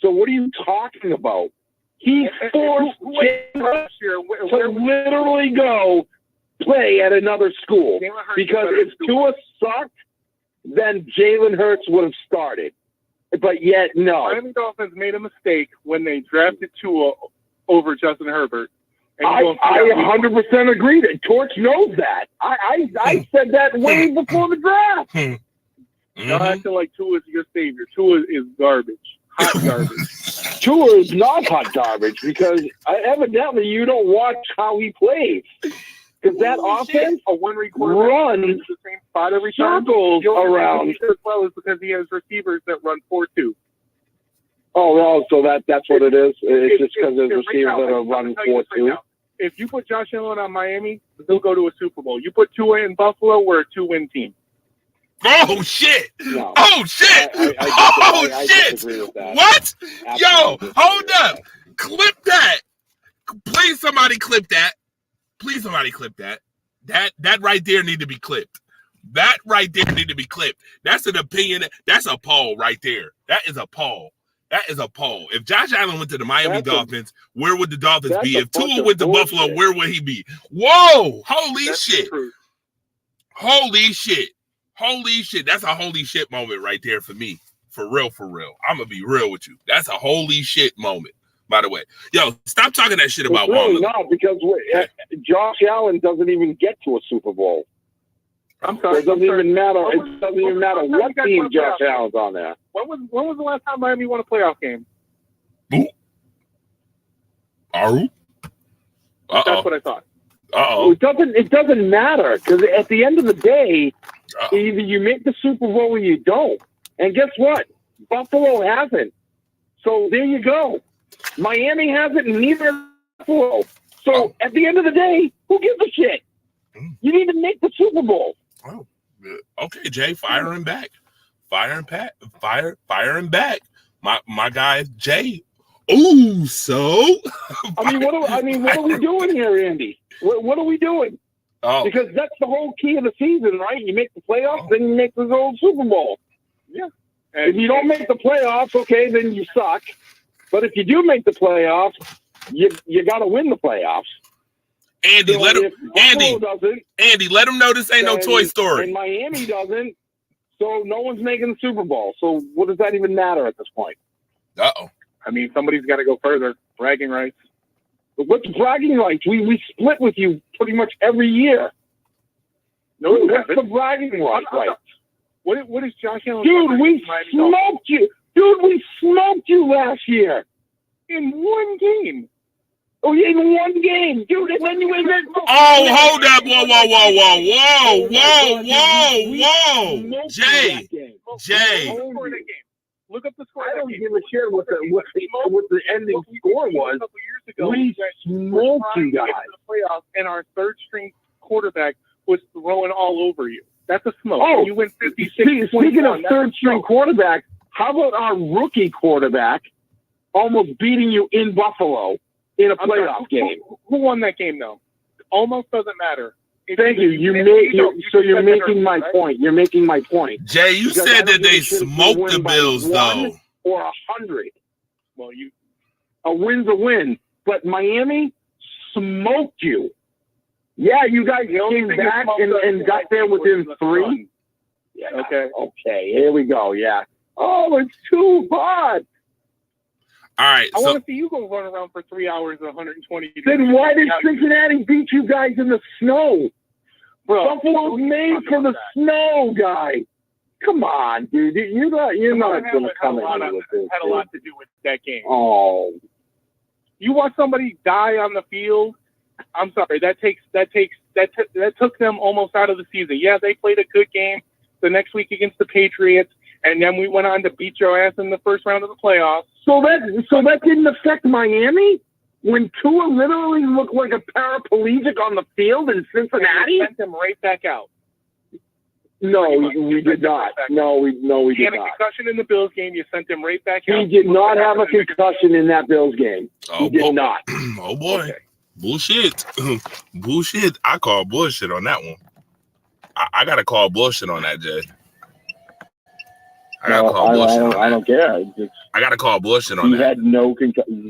Speaker 4: So what are you talking about? He forced Jalen Hurts to literally go play at another school. Because if Tua sucked, then Jalen Hurts would have started. But yet, no.
Speaker 5: Miami Dolphins made a mistake when they drafted Tua over Justin Herbert.
Speaker 4: I 100% agree. Torch knows that. I said that way before the draft.
Speaker 5: Y'all acting like Tua is your savior. Tua is garbage. Hot garbage.
Speaker 4: Tua is not hot garbage because evidently you don't watch how he plays. Because that offense runs
Speaker 5: the same spot every
Speaker 4: circles around.
Speaker 5: As well as because he has receivers that run 4-2.
Speaker 4: Oh, so that's what it is? It's just because there's receivers that are running 4-2?
Speaker 5: If you put Josh Allen on Miami, they'll go to a Super Bowl. You put Tua in Buffalo, we're a 2-win team.
Speaker 1: Oh, shit.
Speaker 4: No.
Speaker 1: Oh, shit.
Speaker 4: I disagree with that.
Speaker 1: What?
Speaker 4: Absolutely.
Speaker 1: Yo, hold up. Clip that. Please, somebody clip that. Please, somebody clip that. That right there need to be clipped. That right there need to be clipped. That's an opinion. That's a poll right there. That is a poll. That is a poll. If Josh Allen went to the Miami Dolphins, where would the Dolphins be? If Tua went to Buffalo, where would he be? Whoa! Holy shit! Holy shit! Holy shit! That's a holy shit moment right there for me. For real, for real. I'm gonna be real with you. That's a holy shit moment. By the way, yo, stop talking that shit about
Speaker 4: really not because Josh Allen doesn't even get to a Super Bowl.
Speaker 5: I'm sorry.
Speaker 4: It doesn't even matter. It doesn't even matter what team Josh Allen's on there.
Speaker 5: When was the last time Miami won a playoff game?
Speaker 1: That's
Speaker 5: what I thought.
Speaker 4: It doesn't matter because at the end of the day, either you make the Super Bowl or you don't. And guess what? Buffalo hasn't. So there you go. Miami hasn't, and neither has Buffalo. So at the end of the day, who gives a shit? You need to make the Super Bowl.
Speaker 1: Oh, okay, Jay, fire him back. Fire him back. My guy, Jay. Ooh, so
Speaker 4: what are we doing here, Andy? What are we doing?
Speaker 1: Oh,
Speaker 4: because that's the whole key of the season, right? You make the playoffs, then you make the whole Super Bowl.
Speaker 5: Yeah.
Speaker 4: And if you don't make the playoffs, okay, then you suck. But if you do make the playoffs, you got to win the playoffs.
Speaker 1: Andy,
Speaker 4: so
Speaker 1: let him. Andy, let him know this ain't no Toy Story.
Speaker 4: And Miami doesn't, so no one's making the Super Bowl. So what does that even matter at this point?
Speaker 1: Uh-oh.
Speaker 5: I mean, somebody's got to go further. Bragging rights.
Speaker 4: But what's bragging rights? We split with you pretty much every year.
Speaker 5: No,
Speaker 4: what's the bragging rights?
Speaker 5: What is Josh Allen?
Speaker 4: Dude, we smoked you. Dude, we smoked you last year.
Speaker 5: In one game.
Speaker 4: Oh, yeah, in one game. Dude, and then you went there.
Speaker 1: Oh, hold up. Whoa. Jay.
Speaker 5: Look up the score.
Speaker 4: I don't give a shit what the ending score was. We smoked you guys.
Speaker 5: Playoffs, and our third-string quarterback was throwing all over you. That's a smoke.
Speaker 4: Oh,
Speaker 5: you went 56.
Speaker 4: Speaking of third-string quarterback, how about our rookie quarterback almost beating you in Buffalo in a playoff game?
Speaker 5: Who won that game, though? Almost doesn't matter.
Speaker 4: Thank you. You're making my point. You're making my point.
Speaker 1: Jay, you said that they smoked the Bills, though.
Speaker 4: Or 100.
Speaker 5: Well,
Speaker 4: a win's a win. But Miami smoked you. Yeah, you guys came back and got there within 3. Yeah. Okay. Here we go. Yeah. Oh, it's too hot.
Speaker 1: All right.
Speaker 5: I want to see you go run around for 3 hours, 120 degrees.
Speaker 4: Then why did Cincinnati beat you guys in the snow? Bro, Buffalo's made for the snow, guy. Come on, dude. You're not going to come in with this.
Speaker 5: Had a lot to do with that game.
Speaker 4: Oh.
Speaker 5: You watch somebody die on the field. I'm sorry. That took them almost out of the season. Yeah, they played a good game the next week against the Patriots, and then we went on to beat your ass in the first round of the playoffs.
Speaker 4: So that didn't affect Miami when Tua literally looked like a paraplegic on the field in Cincinnati.
Speaker 5: You sent them right back out.
Speaker 4: No, we did not. No, we did not.
Speaker 5: He had a concussion in the Bills game. You sent him right back out.
Speaker 4: He did not have a concussion in that Bills game. He did not.
Speaker 1: Oh, boy. Okay. Bullshit. Bullshit. I call bullshit on that one. I got to call bullshit on that, Jay. I don't care. I got to call bullshit on that.
Speaker 4: He had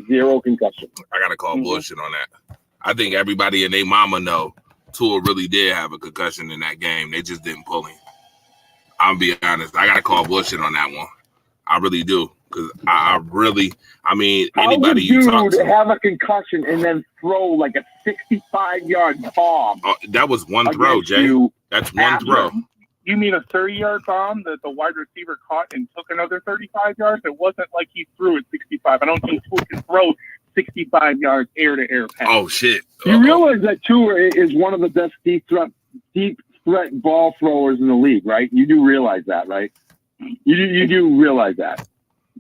Speaker 4: zero concussion.
Speaker 1: I got to call bullshit on that. I think everybody and their mama know Tua really did have a concussion in that game. They just didn't pull him. I'm being honest. I got to call bullshit on that one. I really do. Because anybody you talk to.
Speaker 4: Have a concussion and then throw like a 65-yard bomb.
Speaker 1: That was one throw, Jay. That's one throw.
Speaker 5: You mean a 30-yard bomb that the wide receiver caught and took another 35 yards? It wasn't like he threw it 65. I don't think Tua can throw 65 yards air-to-air pass.
Speaker 1: Oh, shit.
Speaker 4: You realize that Tua is one of the best deep threat ball throwers in the league, right? You do realize that, right? You do realize that.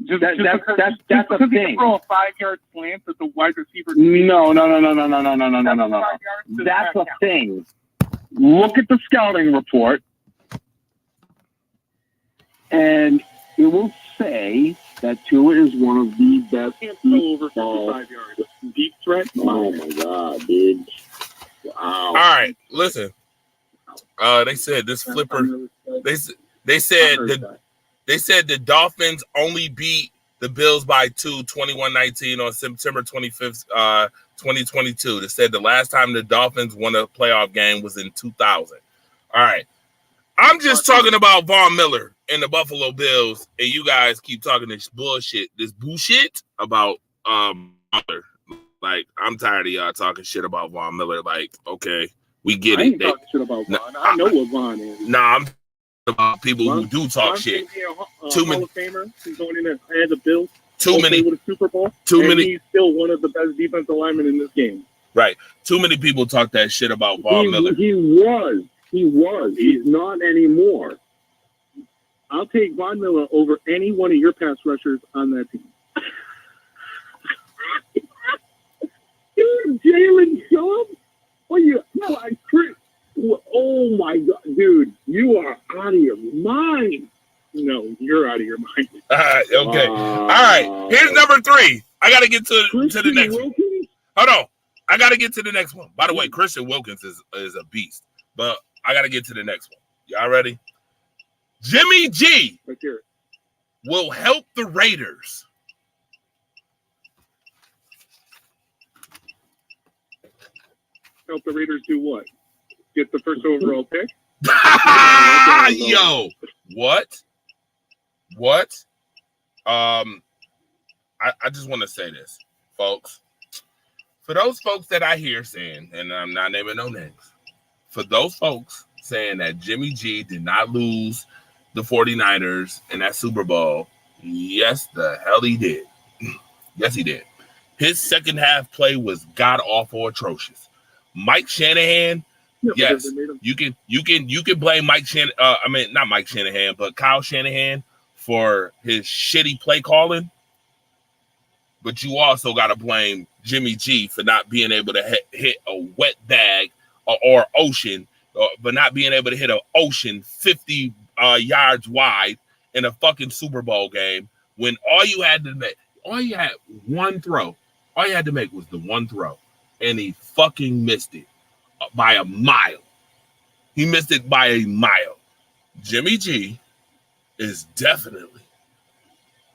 Speaker 4: That's a thing.
Speaker 5: Throw a 5-yard slant that the wide receiver.
Speaker 4: No. That's a thing. Look at the scouting report, and it will say that Tua is one of the best.
Speaker 5: Can't throw over 55 yards. Deep threat.
Speaker 4: Oh my god, dude! Wow.
Speaker 1: All right, listen. They said this flipper. They said the Dolphins only beat the Bills by 21-19 on September 25th, 2022. They said the last time the Dolphins won a playoff game was in 2000. All right. I'm just talking about Von Miller and the Buffalo Bills, and you guys keep talking this bullshit about Miller. Like, I'm tired of y'all talking shit about Von Miller. Like, okay, we get it.
Speaker 5: I ain't talking shit about Von. I know what Von is.
Speaker 1: Nah, I'm about people who do talk shit.
Speaker 5: Too many. Hall of Famer. He's going in and had the Bills.
Speaker 1: Too many.
Speaker 5: With a Super Bowl.
Speaker 1: Too many.
Speaker 5: He's still one of the best defensive linemen in this game.
Speaker 1: Right. Too many people talk that shit about Von Miller.
Speaker 4: He was. He's not anymore.
Speaker 5: I'll take Von Miller over any one of your pass rushers on that team. Dude, Jalen Phillips? What you? No, oh my God, dude, you are out of your mind. No, you're out of your mind.
Speaker 1: All right, okay. All right, here's number 3. I got to get to the next one. Hold on. I got to get to the next one. By the way, Christian Wilkins is a beast, but I got to get to the next one. Y'all ready? Jimmy G will help the Raiders.
Speaker 5: Help the Raiders do what? Get the first overall pick?
Speaker 1: Yo, what? I just want to say this, folks. For those folks that I hear saying, and I'm not naming no names, for those folks saying that Jimmy G did not lose the 49ers in that Super Bowl, yes, the hell he did. Yes, he did. His second half play was god-awful atrocious. Mike Shanahan, yes, you can blame Mike Shanahan. Not Mike Shanahan, but Kyle Shanahan for his shitty play calling. But you also got to blame Jimmy G for not being able to hit a wet bag or ocean, but not being able to hit an ocean 50 yards wide in a fucking Super Bowl game when all you had one throw. All you had to make was the one throw, and he fucking missed it by a mile. He missed it by a mile. Jimmy G is definitely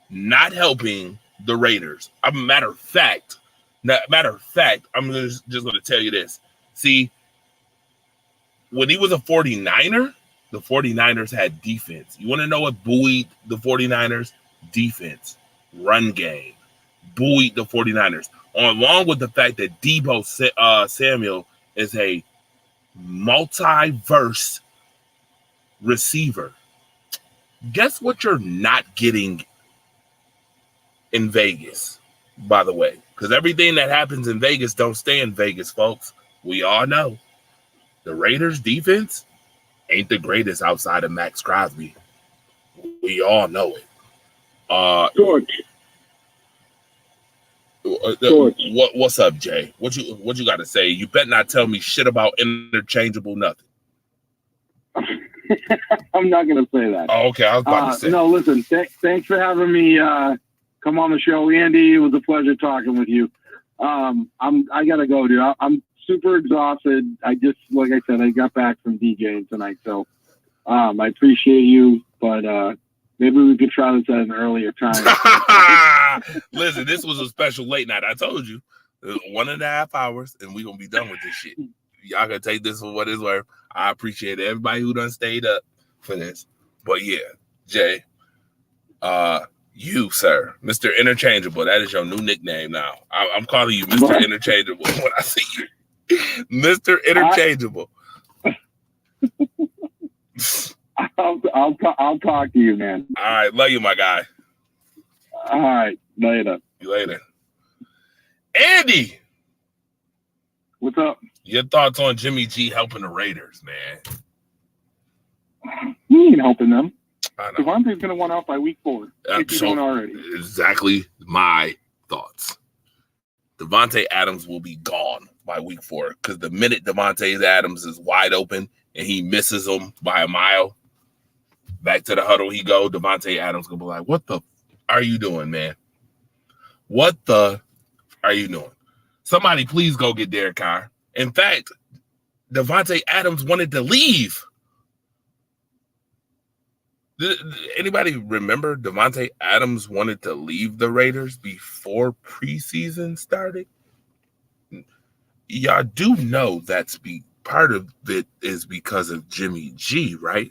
Speaker 1: not helping the Raiders. Matter of fact, I'm just going to tell you this. See, when he was a 49er, the 49ers had defense. You want to know what buoyed the 49ers? Defense, run game, buoyed the 49ers. Along with the fact that Deebo Samuel is a multiverse receiver. Guess what you're not getting in Vegas, by the way? Because everything that happens in Vegas don't stay in Vegas, folks. We all know. The Raiders' defense ain't the greatest outside of Max Crosby. We all know it.
Speaker 5: George.
Speaker 1: What's up, Jay? What you got to say? You better not tell me shit about interchangeable nothing.
Speaker 4: I'm not going to say that.
Speaker 1: Oh, okay, I was about to say.
Speaker 4: No, listen. Thanks for having me come on the show, Andy. It was a pleasure talking with you. I gotta go, dude. I'm super exhausted. Like I said, I got back from DJing tonight, so I appreciate you, but maybe we could try this at an earlier time.
Speaker 1: Listen, this was a special late night. I told you, 1.5 hours, and we're gonna be done with this shit. Y'all can take this for what it's worth. I appreciate everybody who done stayed up for this. But yeah, Jay, you, sir, Mr. Interchangeable. That is your new nickname now. I'm calling you Mr. Interchangeable when I see you. Mr. Interchangeable.
Speaker 4: I'll talk to you, man.
Speaker 1: All right, love you, my guy.
Speaker 4: All right, later.
Speaker 1: Later. Andy,
Speaker 4: what's up?
Speaker 1: Your thoughts on Jimmy G helping the Raiders, man?
Speaker 4: He ain't helping them.
Speaker 1: I know.
Speaker 4: Devontae's going to want out by week 4, if you don't already.
Speaker 1: Exactly my thoughts. Devontae Adams will be gone by week 4 because the minute Devontae Adams is wide open and he misses him by a mile, back to the huddle he go. Devontae Adams going to be like, what the are you doing, man? What the are you doing? Somebody please go get Derek Carr. In fact, Devontae Adams wanted to leave. Anybody remember Devontae Adams wanted to leave the Raiders before preseason started? Y'all do know that's part of it is because of Jimmy G, right?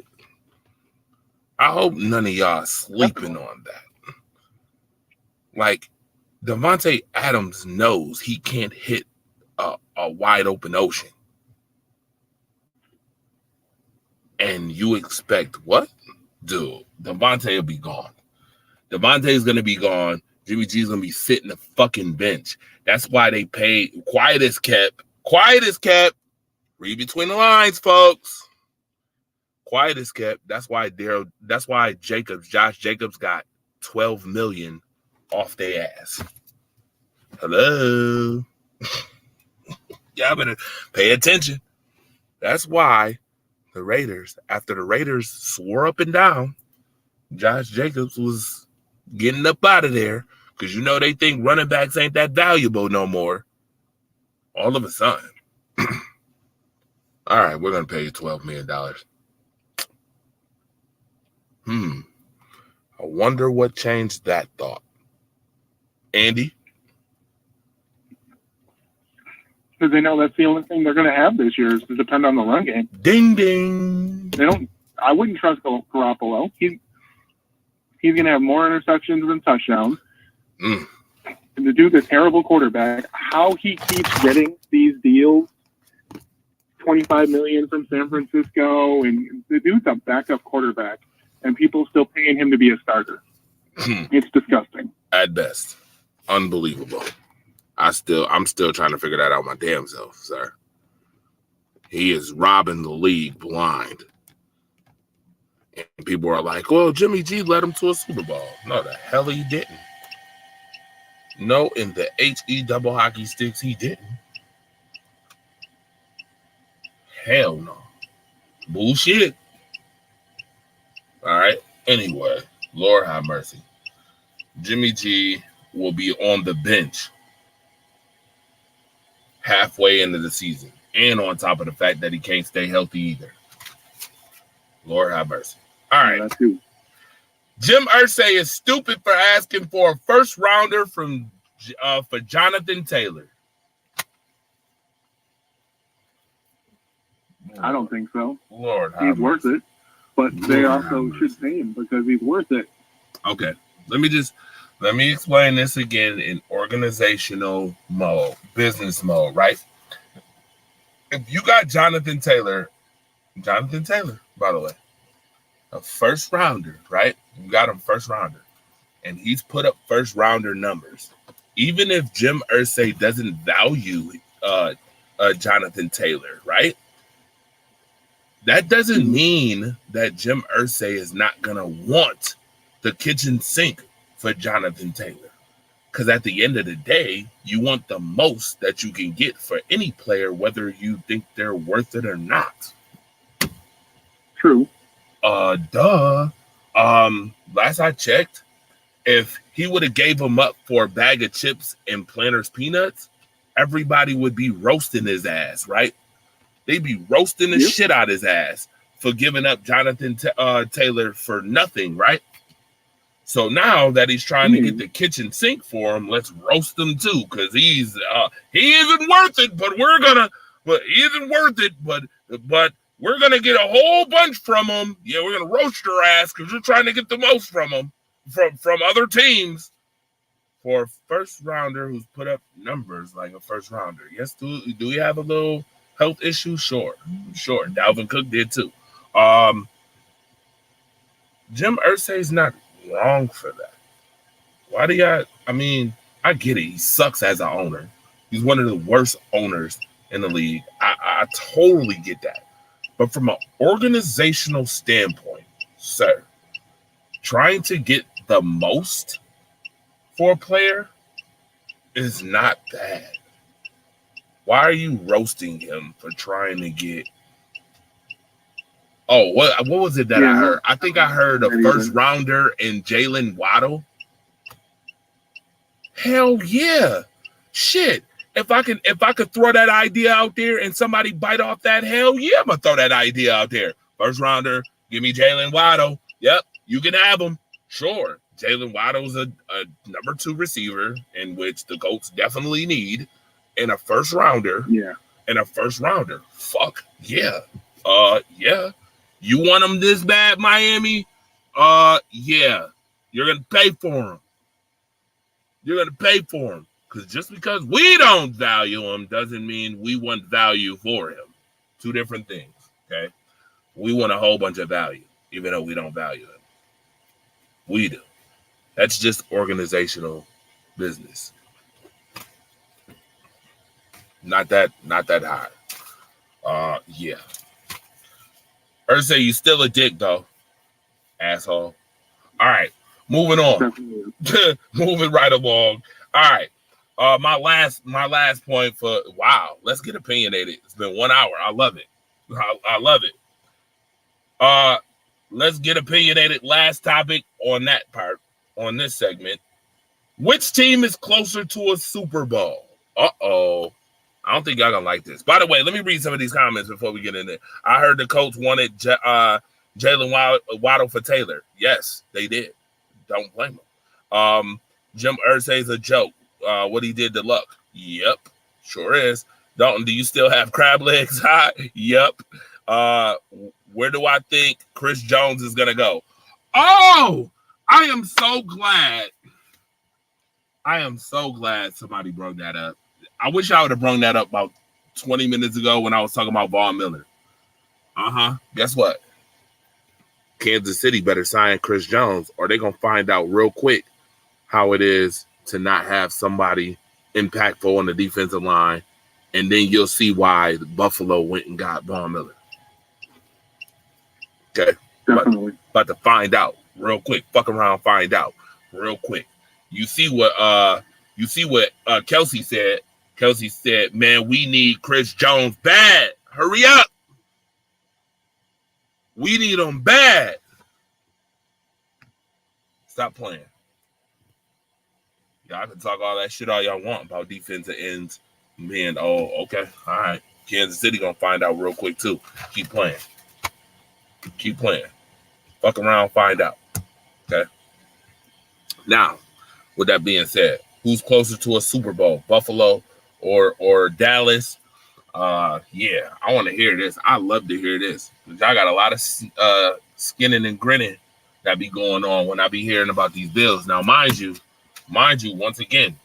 Speaker 1: I hope none of y'all sleeping on that. Like, Devontae Adams knows he can't hit a wide open ocean. And you expect what? Dude, Devontae will be gone. Devontae's going to be gone. Jimmy G's going to be sitting the fucking bench. That's why they paid. Quiet as kept. Read between the lines, folks. quiet is kept. That's why Josh Jacobs got $12 million off their ass. Hello. Y'all better pay attention. That's why the Raiders, after the Raiders swore up and down, Josh Jacobs was getting up out of there because they think running backs ain't that valuable no more. All of a sudden. All right, we're going to pay you $12 million. I wonder what changed that thought. Andy?
Speaker 5: Because they know that's the only thing they're going to have this year is to depend on the run game.
Speaker 1: Ding, ding.
Speaker 5: I wouldn't trust Garoppolo. He's going to have more interceptions than touchdowns. And the dude's a terrible quarterback. How he keeps getting these deals, $25 million from San Francisco, and the dude's a backup quarterback, and people still paying him to be a starter. It's disgusting.
Speaker 1: At best. Unbelievable. I'm still trying to figure that out my damn self, sir. He is robbing the league blind. And people are like, well, Jimmy G led him to a Super Bowl. No, the hell he didn't. No, in the HE double hockey sticks, he didn't. Hell no. Bullshit. All right. Anyway, Lord have mercy. Jimmy G will be on the bench halfway into the season. And on top of the fact that he can't stay healthy either. Lord have mercy. All right.
Speaker 5: Yeah, too.
Speaker 1: Jim Irsay is stupid for asking for a first rounder for Jonathan Taylor.
Speaker 5: I don't think so.
Speaker 1: Lord,
Speaker 5: he's worth it, but they also should pay him because he's worth it.
Speaker 1: Okay, let me explain this again in organizational mode, business mode, right? If you got Jonathan Taylor, by the way, a first rounder, right? You got him first rounder, and he's put up first rounder numbers. Even if Jim Irsay doesn't value Jonathan Taylor, right? That doesn't mean that Jim Irsay is not going to want the kitchen sink for Jonathan Taylor. Because at the end of the day, you want the most that you can get for any player, whether you think they're worth it or not.
Speaker 5: True.
Speaker 1: Last I checked, if he would have gave him up for a bag of chips and Planters peanuts, everybody would be roasting his ass, right? They'd be roasting the shit out of his ass for giving up Jonathan Taylor for nothing, right? So now that he's trying to get the kitchen sink for him, let's roast him too, because he isn't worth it, but he isn't worth it, but we're gonna get a whole bunch from him. Yeah, we're gonna roast your ass because we're trying to get the most from him from other teams. For a first rounder who's put up numbers like a first rounder. Yes, do we have a little health issue? Sure. Dalvin Cook did too. Jim Irsay's not wrong for that. Why do y'all? I get it. He sucks as an owner. He's one of the worst owners in the league. I totally get that. But from an organizational standpoint, sir, trying to get the most for a player is not bad. Why are you roasting him for trying to get? Oh, what was it that I heard? I think I heard a first rounder in Jalen Waddle. Hell yeah, shit! If I could throw that idea out there and somebody bite off that, hell yeah, I'm gonna throw that idea out there. First rounder, give me Jalen Waddle. Yep, you can have him. Sure, Jalen Waddle's a number 2 receiver, in which the Colts definitely need. And a first rounder. Yeah. And a first rounder. Fuck. Yeah. Yeah. You want him this bad, Miami? Yeah. You're going to pay for him. Because just because we don't value him doesn't mean we want value for him. 2 different things. Okay. We want a whole bunch of value, even though we don't value him. We do. That's just organizational business. Not that high. Yeah. Say you still a dick though, asshole. All right, moving on. Moving right along. All right. My last point for let's get opinionated. It's been 1 hour. I love it. I love it. Let's get opinionated. Last topic on that part on this segment. Which team is closer to a Super Bowl? Uh-oh. I don't think y'all gonna like this. By the way, let me read some of these comments before we get in there. I heard the Colts wanted Jalen Waddle for Taylor. Yes, they did. Don't blame them. Jim Irsay's a joke. What he did to Luck. Yep, sure is. Dalton, do you still have crab legs high? Yep. Where do I think Chris Jones is gonna go? Oh, I am so glad. Somebody brought that up. I wish I would have brought that up about 20 minutes ago when I was talking about Von Miller. Guess what? Kansas City better sign Chris Jones or they're going to find out real quick how it is to not have somebody impactful on the defensive line. And then you'll see why Buffalo went and got Von Miller. Okay?
Speaker 5: Definitely.
Speaker 1: About to find out real quick. Fuck around, find out real quick. You see what Kelsey said. Kelsey said, man, we need Chris Jones bad. Hurry up. We need him bad. Stop playing. Y'all can talk all that shit all y'all want about defensive ends. Man, okay. All right. Kansas City gonna find out real quick too. Keep playing. Fuck around, find out. Okay. Now, with that being said, who's closer to a Super Bowl, Buffalo or Dallas? Yeah, I want to hear this. I love to hear this. Y'all got a lot of skinning and grinning that be going on when I be hearing about these Bills. Now, mind you, once again,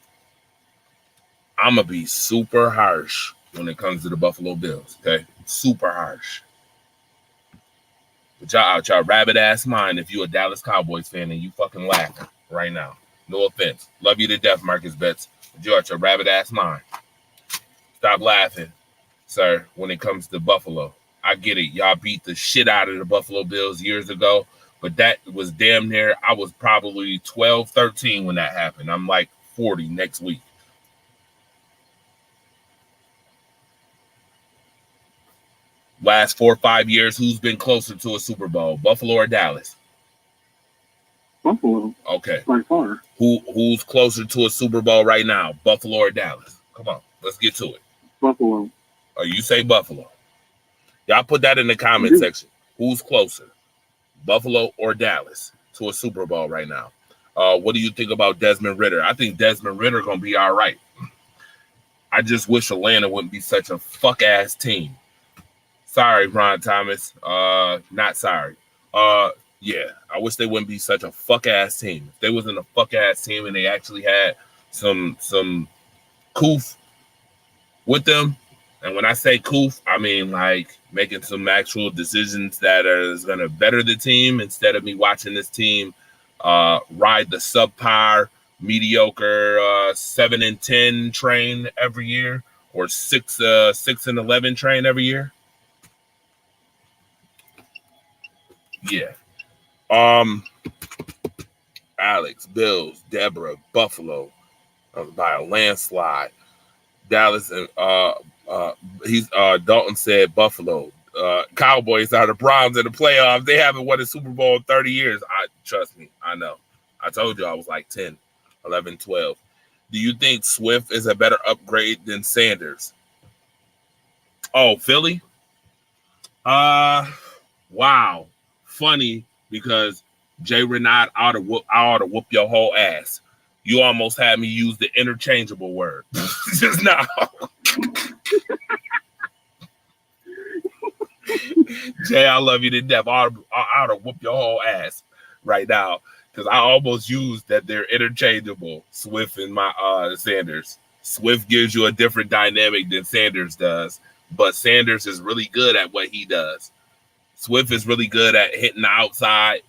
Speaker 1: I'm gonna be super harsh when it comes to the Buffalo Bills. Okay, super harsh. But y'all out y'all rabbit ass mind if you a Dallas Cowboys fan and you fucking laughing right now. No offense. Love you to death, Marcus Betts. But you out your rabbit ass mind. Stop laughing, sir, when it comes to Buffalo. I get it. Y'all beat the shit out of the Buffalo Bills years ago, but that was damn near. I was probably 12, 13 when that happened. I'm like 40 next week. Last 4 or 5 years, who's been closer to a Super Bowl, Buffalo or Dallas?
Speaker 5: Buffalo.
Speaker 1: Okay.
Speaker 5: By far.
Speaker 1: Who's closer to a Super Bowl right now, Buffalo or Dallas? Come on, let's get to it.
Speaker 5: Buffalo.
Speaker 1: Or you say Buffalo. Y'all put that in the comment section. Who's closer, Buffalo or Dallas, to a Super Bowl right now? What do you think about Desmond Ridder? I think Desmond Ridder going to be all right. I just wish Atlanta wouldn't be such a fuck-ass team. Sorry, Ron Thomas. Not sorry. Yeah, I wish they wouldn't be such a fuck-ass team. If they wasn't a fuck-ass team and they actually had some coof with them, and when I say coof, I mean like making some actual decisions that is going to better the team instead of me watching this team ride the subpar, mediocre 7-10 train every year or 6-11 train every year. Yeah. Alex, Bills, Deborah, Buffalo by a landslide. Dallas and Dalton said Buffalo. Cowboys are the Browns in the playoffs. They haven't won a Super Bowl in 30 years. Trust me, I know. I told you I was like 10, 11, 12. Do you think Swift is a better upgrade than Sanders? Oh, Philly? Wow. Funny because Jay Renard ought to whoop your whole ass. You almost had me use the interchangeable word just now. Jay, I love you to death. I ought to whoop your whole ass right now because I almost used that they're interchangeable, Swift and my Sanders. Swift gives you a different dynamic than Sanders does, but Sanders is really good at what he does. Swift is really good at hitting the outside,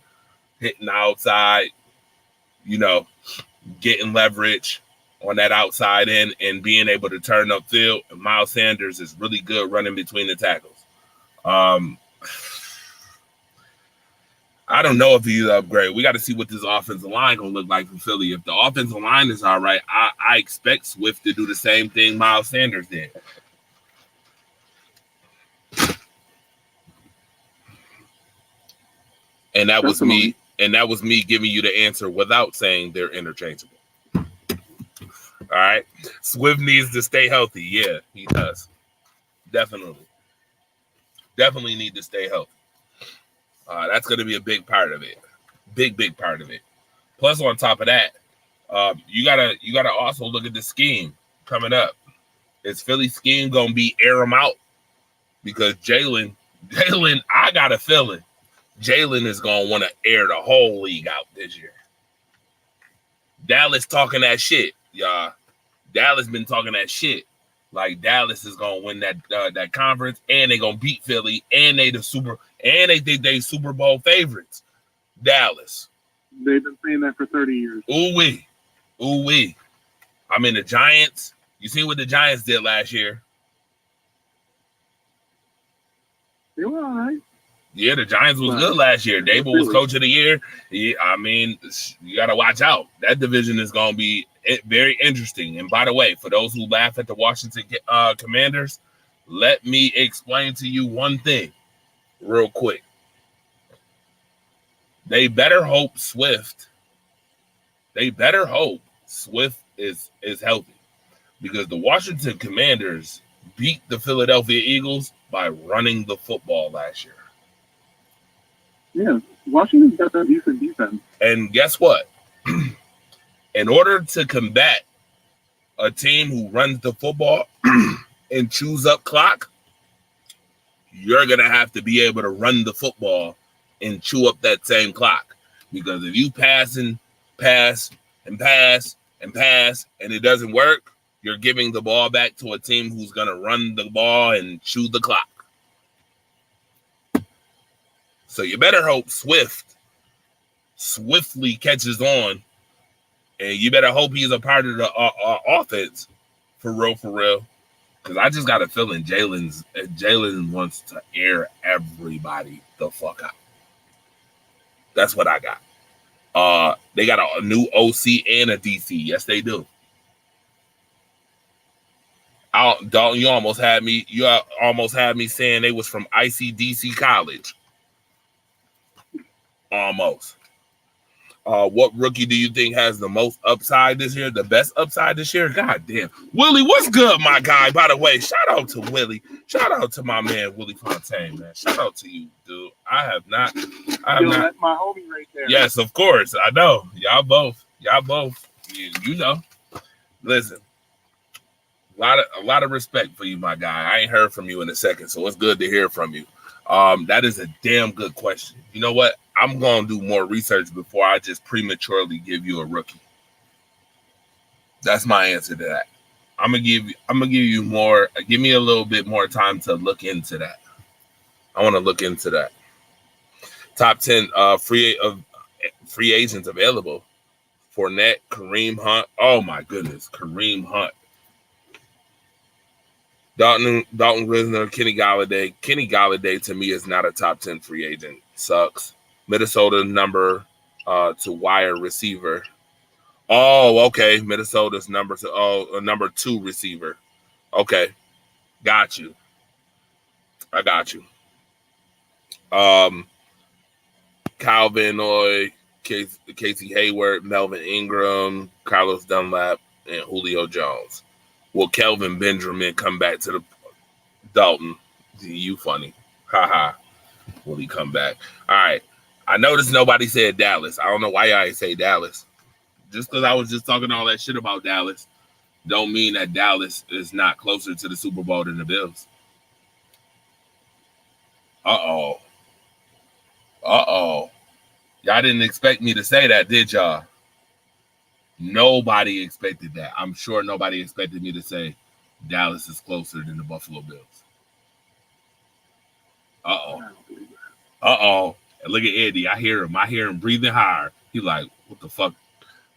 Speaker 1: getting leverage on that outside end and being able to turn upfield. And Miles Sanders is really good running between the tackles. I don't know if he's an upgrade. We got to see what this offensive line gonna look like for Philly. If the offensive line is all right, I expect Swift to do the same thing Miles Sanders did. And that was me. And that was me giving you the answer without saying they're interchangeable. All right. Swift needs to stay healthy. Yeah, he does. Definitely need to stay healthy. That's going to be a big part of it. Big part of it. Plus, on top of that, you gotta also look at the scheme coming up. Is Philly's scheme gonna be air them out? Because Jalen, I got a feeling Jalen is gonna want to air the whole league out this year. Dallas talking that shit, y'all. Dallas been talking that shit. Like Dallas is gonna win that conference, and they gonna beat Philly, and they think they Super Bowl favorites. Dallas.
Speaker 5: They've been saying that for 30 years.
Speaker 1: Ooh wee. I mean the Giants. You see what the Giants did last year?
Speaker 5: They were all right.
Speaker 1: Yeah, the Giants was good last year. Dable was coach of the year. I mean, you got to watch out. That division is going to be very interesting. And by the way, for those who laugh at the Washington Commanders, let me explain to you one thing real quick. They better hope Swift is healthy, because the Washington Commanders beat the Philadelphia Eagles by running the football last year.
Speaker 5: Yeah, Washington's got that decent defense.
Speaker 1: And guess what? In order to combat a team who runs the football and chews up clock, you're going to have to be able to run the football and chew up that same clock. Because if you pass and it doesn't work, you're giving the ball back to a team who's going to run the ball and chew the clock. So you better hope swiftly catches on, and you better hope he's a part of the offense for real. Because I just got a feeling Jalen wants to air everybody the fuck out. That's what I got. They got a new OC and a DC. Yes, they do. Dalton, you almost had me saying they was from ICDC College. Almost. What rookie do you think has the most upside this year? The best upside this year? God damn. Willie, what's good, my guy? By the way, shout out to Willie. Shout out to my man, Willie Fontaine, man. Shout out to you, dude. I have not.
Speaker 5: That's my homie right there.
Speaker 1: Yes, of course. I know. Y'all both. You know. Listen. A lot of respect for you, my guy. I ain't heard from you in a second, so it's good to hear from you. That is a damn good question. You know what? I'm going to do more research before I just prematurely give you a rookie. That's my answer to that. I'm gonna give you more. Give me a little bit more time to look into that. I want to look into that. Top 10 free agents available: Fournette, Kareem Hunt. Oh my goodness, Kareem Hunt. Dalton Risner, Kenny Galladay. Kenny Galladay to me is not a top 10 free agent. Sucks. Minnesota number to wire receiver. Oh, okay. Minnesota's number 2 receiver. Okay. Got you. I got you. Kyle Van Noy, Casey Hayward, Melvin Ingram, Carlos Dunlap, and Julio Jones. Will Kelvin Benjamin come back to the Dalton? You funny. Haha. Will he come back? All right. I noticed nobody said Dallas. I don't know why I say Dallas. Just because I was just talking all that shit about Dallas don't mean that Dallas is not closer to the Super Bowl than the Bills. Uh-oh. Y'all didn't expect me to say that, did y'all? Nobody expected that. I'm sure nobody expected me to say Dallas is closer than the Buffalo Bills. Uh-oh. And look at Eddie. I hear him breathing hard. He like, what the fuck?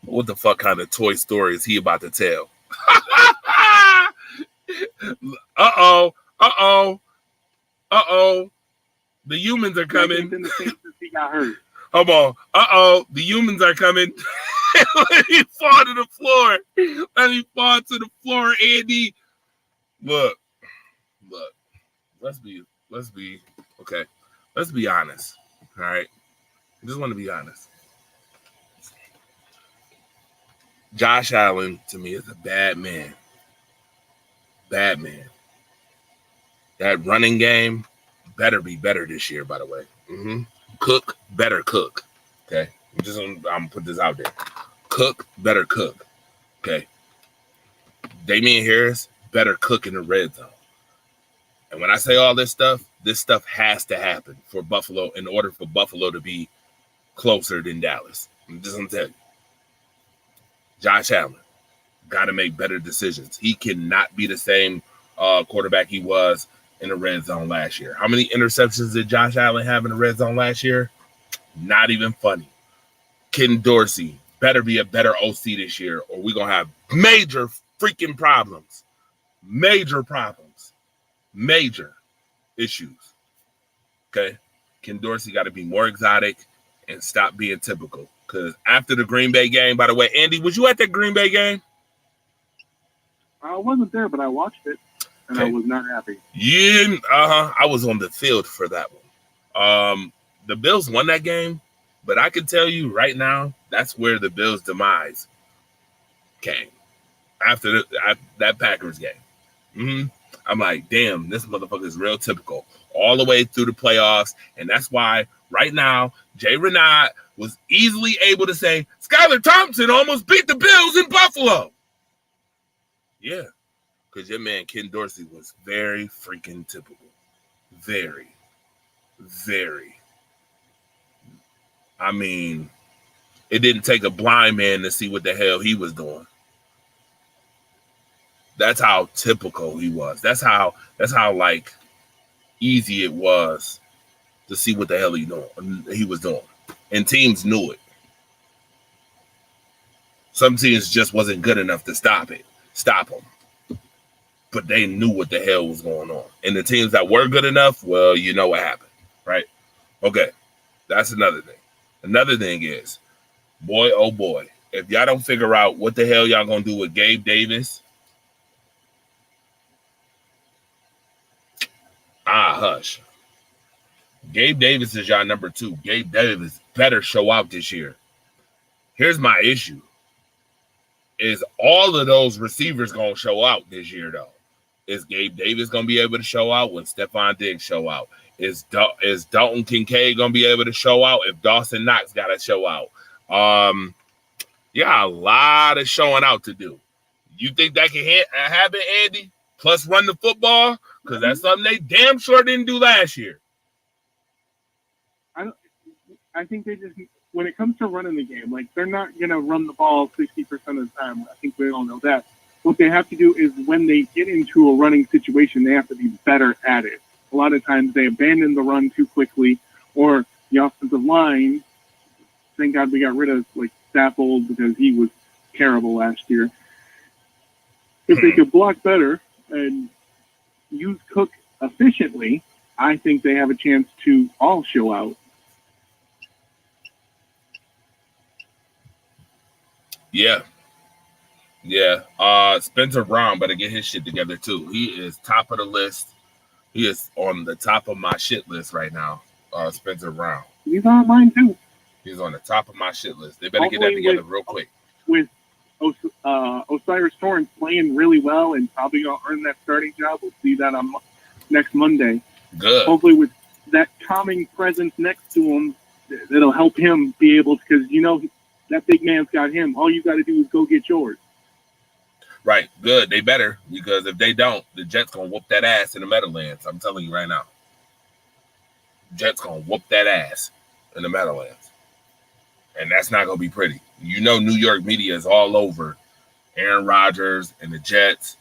Speaker 1: What the fuck kind of Toy Story is he about to tell? Uh-oh. The humans are coming.
Speaker 5: Been the same since he got hurt.
Speaker 1: Come on. The humans are coming. Let me fall to the floor. Let me fall to the floor, Andy. Look. Let's be okay. Let's be honest. All right. I just want to be honest. Josh Allen, to me, is a bad man. Bad man. That running game better be better this year, by the way. Cook, better cook. Okay. I'm going to put this out there. Cook, better cook. Okay. Damian Harris, better cook in the red zone. And when I say all this stuff has to happen for Buffalo in order for Buffalo to be closer than Dallas. I'm just going to tell you. Josh Allen got to make better decisions. He cannot be the same quarterback he was in the red zone last year. How many interceptions did Josh Allen have in the red zone last year? Not even funny. Ken Dorsey better be a better OC this year, or we're going to have major freaking problems. Major problems. Major issues. Okay? Ken Dorsey got to be more exotic and stop being typical. Because after the Green Bay game, by the way, Andy, was you at that Green Bay game?
Speaker 5: I wasn't there, but I watched it, and I was not happy.
Speaker 1: Yeah, I was on the field for that one. The Bills won that game, but I can tell you right now, that's where the Bills' demise came after that Packers game. I'm like, damn, this motherfucker is real typical all the way through the playoffs, and that's why right now Jay Renaud was easily able to say Skylar Thompson almost beat the Bills in Buffalo. Yeah, because your man Ken Dorsey was very freaking typical. Very, very. I mean, it didn't take a blind man to see what the hell he was doing. That's how typical he was. That's how like easy it was to see what the hell he was doing. And teams knew it. Some teams just wasn't good enough to stop him. But they knew what the hell was going on. And the teams that were good enough, well, you know what happened, right? Okay, that's another thing. Another thing is, boy, oh boy, if y'all don't figure out what the hell y'all gonna do with Gabe Davis, hush. Gabe Davis is y'all number 2. Gabe Davis better show out this year. Here's my issue. Is all of those receivers going to show out this year, though? Is Gabe Davis going to be able to show out when Stephon Diggs show out? Is Dalton Kincaid going to be able to show out if Dawson Knox got to show out? A lot of showing out to do. You think that can happen, Andy? Plus run the football? Because that's something they damn sure didn't do last year.
Speaker 5: I think they just, when it comes to running the game, like they're not going to run the ball 60% of the time. I think we all know that. What they have to do is when they get into a running situation, they have to be better at it. A lot of times they abandon the run too quickly, or the offensive line, thank God we got rid of like Saffold because he was terrible last year. If they could block better and use Cook efficiently, I think they have a chance to all show out.
Speaker 1: Yeah. Spencer Brown better get his shit together too. He is top of the list. He is on the top of my shit list right now. Spencer Brown.
Speaker 5: He's on mine too.
Speaker 1: He's on the top of my shit list. They better get that together real quick.
Speaker 5: With Osiris Torrance playing really well and probably gonna earn that starting job. We'll see that on next Monday.
Speaker 1: Good.
Speaker 5: Hopefully, with that calming presence next to him, that'll help him be able to, because that big man's got him. All you got to do is go get yours.
Speaker 1: Right. Good. They better, because if they don't, the Jets gonna whoop that ass in the Meadowlands. I'm telling you right now. Jets gonna whoop that ass in the Meadowlands. And that's not gonna be pretty. New York media is all over Aaron Rodgers and the Jets.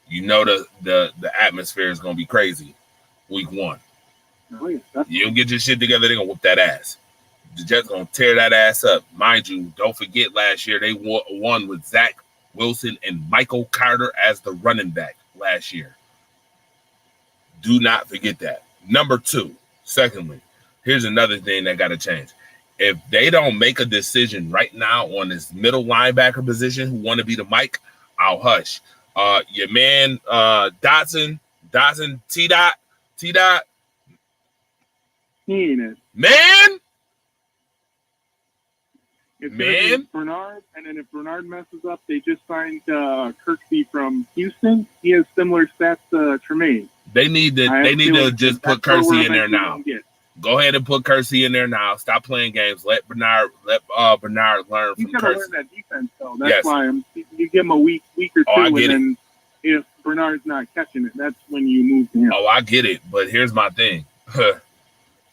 Speaker 1: The atmosphere is gonna be crazy week 1.
Speaker 5: Oh, yeah,
Speaker 1: you don't get your shit together, they're gonna whoop that ass. The Jets gonna tear that ass up. Mind you, don't forget last year they won with Zach Wilson and Michael Carter as the running back last year. Do not forget that. Number 2, secondly, here's another thing that got to change. if they don't make a decision right now on this middle linebacker position who want to be the Mike, I'll hush. Your man Dotson, T-Dot,
Speaker 5: He ain't it.
Speaker 1: man.
Speaker 5: It's gonna be Bernard, and then if Bernard messes up, they just signed Kirksey from Houston. He has similar stats to Tremaine.
Speaker 1: They need to just put Kersey in there now. Go ahead and put Kersey in there now. Stop playing games. Let Bernard learn from Kersey.
Speaker 5: He's got to learn that defense, though. That's why you give him a week or two, and then if Bernard's not catching it, that's when you move to him.
Speaker 1: Oh, I get it, but here's my thing.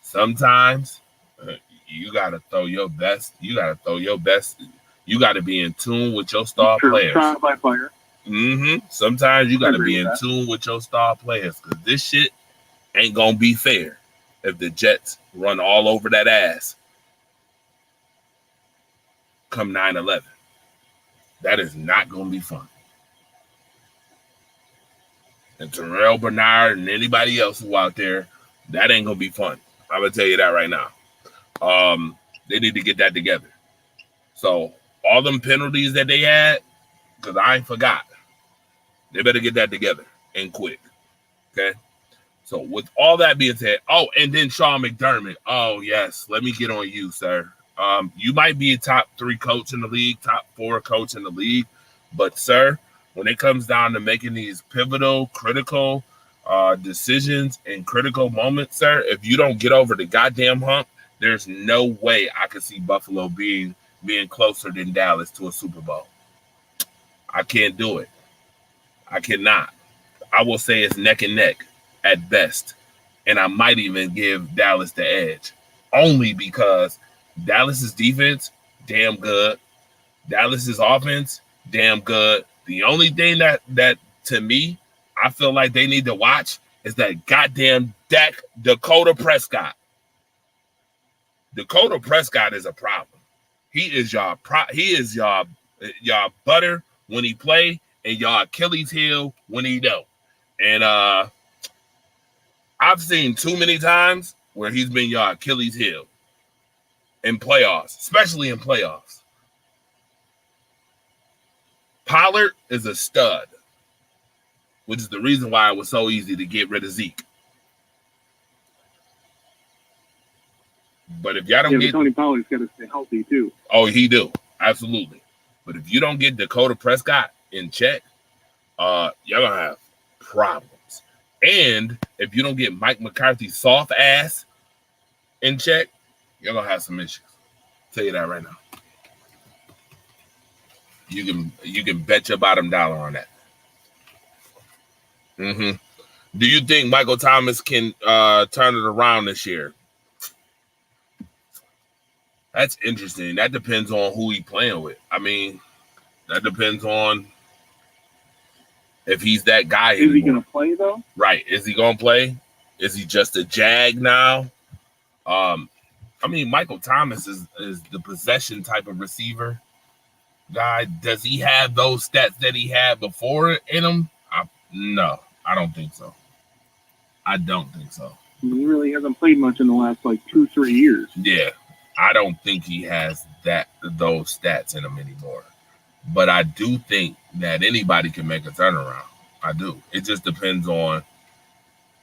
Speaker 1: Sometimes you gotta throw your best. You gotta be in tune with your star players.
Speaker 5: Trial by fire.
Speaker 1: Sometimes you gotta be in tune with your star players, because this shit ain't gonna be fair if the Jets run all over that ass come 9/11. That is not gonna be fun. And Terrell Bernard and anybody else who out there, that ain't gonna be fun. I'm gonna tell you that right now. They need to get that together. So all them penalties that they had, because I ain't forgot, they better get that together and quick. Okay. So with all that being said, and then Sean McDermott. Oh yes, let me get on you, sir. You might be a top 3 coach in the league, top 4 coach in the league, but sir, when it comes down to making these pivotal, critical decisions in critical moments, sir, if you don't get over the goddamn hump, there's no way I could see Buffalo being closer than Dallas to a Super Bowl. I can't do it. I cannot. I will say it's neck and neck at best, and I might even give Dallas the edge, only because Dallas's defense, damn good. Dallas's offense, damn good. The only thing that to me, I feel like they need to watch is that goddamn Dakota Prescott. Dakota Prescott is a problem. He is y'all butter when he play and y'all Achilles heel when he don't. And I've seen too many times where he's been y'all Achilles heel in playoffs, especially in playoffs. Pollard is a stud, which is the reason why it was so easy to get rid of Zeke. But if y'all don't get
Speaker 5: Tony Pollard's got to stay healthy too.
Speaker 1: Oh, he do. Absolutely. But if you don't get Dakota Prescott in check, y'all gonna have problems. And if you don't get Mike McCarthy's soft ass in check, you're gonna have some issues. I'll tell you that right now. You can bet your bottom dollar on that. Do you think Michael Thomas can turn it around this year? That's interesting. That depends on who he's playing with. I mean, that depends on if he's that guy.
Speaker 5: Is he going to play, though?
Speaker 1: Right. Is he going to play? Is he just a jag now? I mean, Michael Thomas is the possession type of receiver guy. Does he have those stats that he had before in him? No, I don't think so. I don't think so.
Speaker 5: He really hasn't played much in the last, 2-3 years.
Speaker 1: Yeah. I don't think he has those stats in him anymore. But I do think that anybody can make a turnaround. I do. It just depends on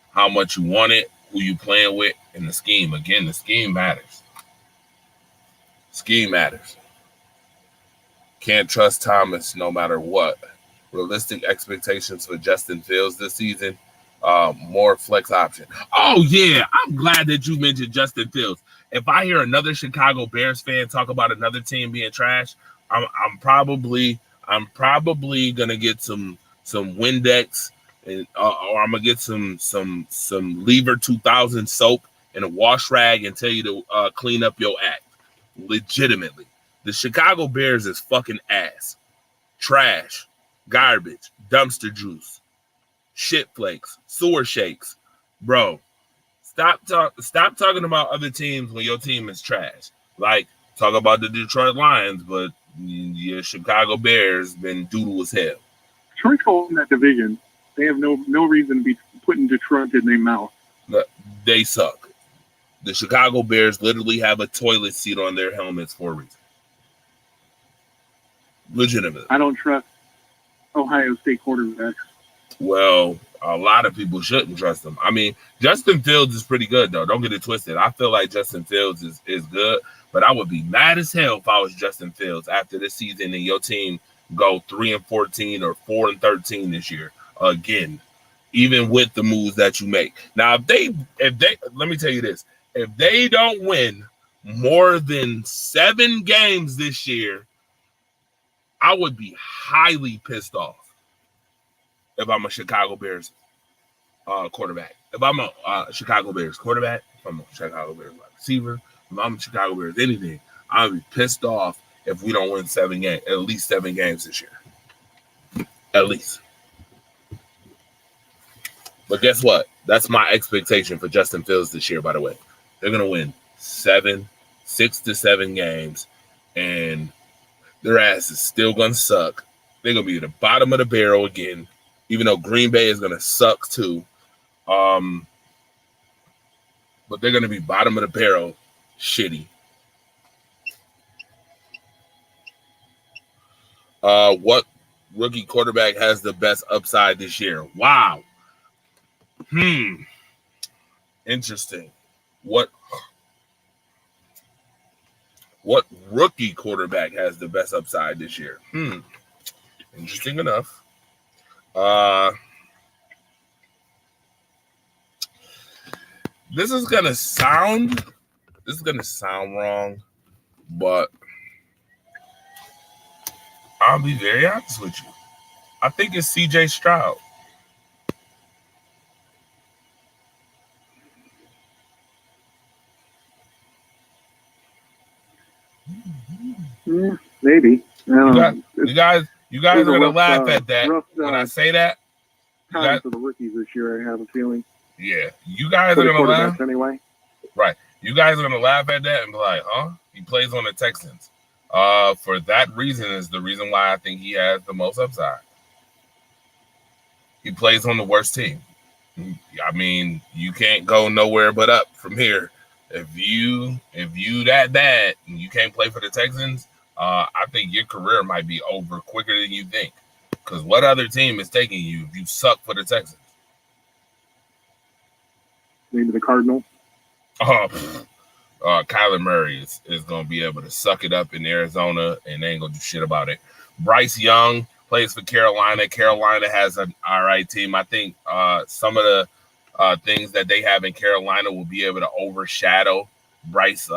Speaker 1: how much you want it, who you playing with, and the scheme. Again, the scheme matters. Scheme matters. Can't trust Thomas no matter what. Realistic expectations for Justin Fields this season. More flex option. Oh, yeah. I'm glad that you mentioned Justin Fields. If I hear another Chicago Bears fan talk about another team being trash, I'm probably gonna get some Windex and or I'm gonna get some Lever 2000 soap and a wash rag and tell you to clean up your act. Legitimately, the Chicago Bears is fucking ass, trash, garbage, dumpster juice, shit flakes, sewer shakes, bro. Stop talking about other teams when your team is trash. Like, talk about the Detroit Lions, but your Chicago Bears been doodle as hell.
Speaker 5: Detroit's holding that division. They have no reason to be putting Detroit in their mouth.
Speaker 1: They suck. The Chicago Bears literally have a toilet seat on their helmets for a reason. Legitimately.
Speaker 5: I don't trust Ohio State quarterbacks.
Speaker 1: Well, a lot of people shouldn't trust them. I mean, Justin Fields is pretty good, though. Don't get it twisted. I feel like Justin Fields is good, but I would be mad as hell if I was Justin Fields after this season and your team go 3-14 or 4-13 this year again, even with the moves that you make. Now, if they let me tell you this, if they don't win more than 7 games this year, I would be highly pissed off if I'm a Chicago Bears quarterback. If I'm a Chicago Bears quarterback, if I'm a Chicago Bears wide receiver, if I'm a Chicago Bears anything, I'll be pissed off if we don't win 7 games, at least 7 games this year. At least. But guess what? That's my expectation for Justin Fields this year, by the way. They're going to win 6 to 7 games, and their ass is still going to suck. They're going to be at the bottom of the barrel again, even though Green Bay is going to suck too. But they're going to be bottom of the barrel shitty. What rookie quarterback has the best upside this year? Wow. Interesting. What rookie quarterback has the best upside this year? Interesting enough. This is gonna sound wrong, but I'll be very honest with you. I think it's CJ Stroud.
Speaker 5: Maybe.
Speaker 1: You guys are gonna laugh at that when I say that.
Speaker 5: Time for the rookies this year, I have a feeling.
Speaker 1: Yeah, you guys are gonna laugh
Speaker 5: anyway.
Speaker 1: Right, you guys are gonna laugh at that and be like, "Huh? He plays on the Texans." For that reason is the reason why I think he has the most upside. He plays on the worst team. I mean, you can't go nowhere but up from here. If you that bad and you can't play for the Texans, I think your career might be over quicker than you think. Because what other team is taking you if you suck for the Texans?
Speaker 5: Maybe the Cardinals.
Speaker 1: Kyler Murray is going to be able to suck it up in Arizona and they ain't going to do shit about it. Bryce Young plays for Carolina. Carolina has an all right team. I think some of the things that they have in Carolina will be able to overshadow Bryce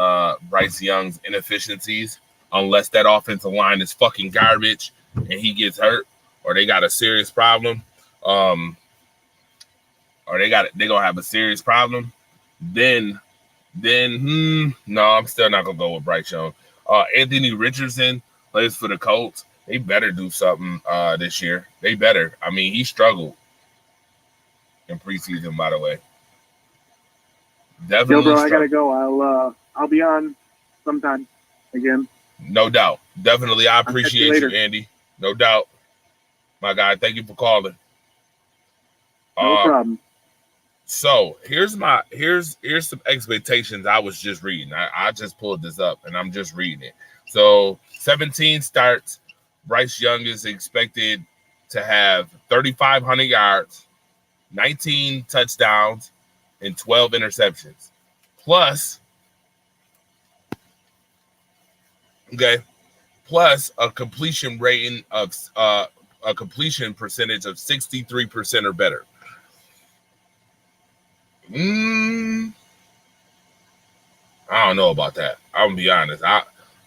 Speaker 1: Young's inefficiencies unless that offensive line is fucking garbage and he gets hurt or they got a serious problem. Or they're gonna have a serious problem. Then no, I'm still not gonna go with Bryce Young. Anthony Richardson plays for the Colts. They better do something this year. They better. I mean, he struggled in preseason, by the way. Definitely.
Speaker 5: Yo, bro, I gotta go. I'll be on sometime again.
Speaker 1: No doubt. Definitely. I appreciate you, Andy. No doubt. My guy, thank you for calling.
Speaker 5: No problem.
Speaker 1: So here's some expectations I was just reading. I just pulled this up and I'm just reading it. So 17 starts. Bryce Young is expected to have 3,500 yards, 19 touchdowns, and 12 interceptions. Plus a completion rating of a completion percentage of 63% or better. I don't know about that. I'm gonna be honest.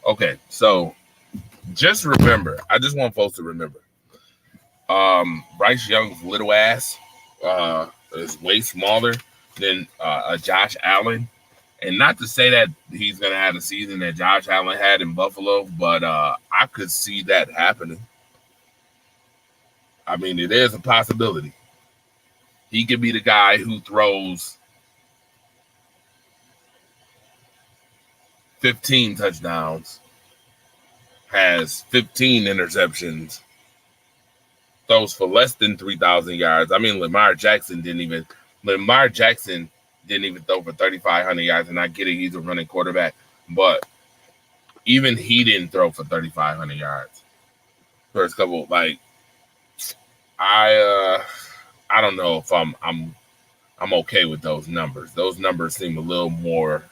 Speaker 1: Okay, so just remember, I just want folks to remember. Bryce Young's little ass is way smaller than Josh Allen. And not to say that he's gonna have a season that Josh Allen had in Buffalo, but I could see that happening. I mean, it is a possibility. He could be the guy who throws 15 touchdowns, has 15 interceptions, throws for less than 3,000 yards. I mean, Lamar Jackson didn't even throw for 3,500 yards, and I get it, he's a running quarterback, but even he didn't throw for 3,500 yards. First couple, like, I don't know if I'm okay with those numbers. Those numbers seem a little more.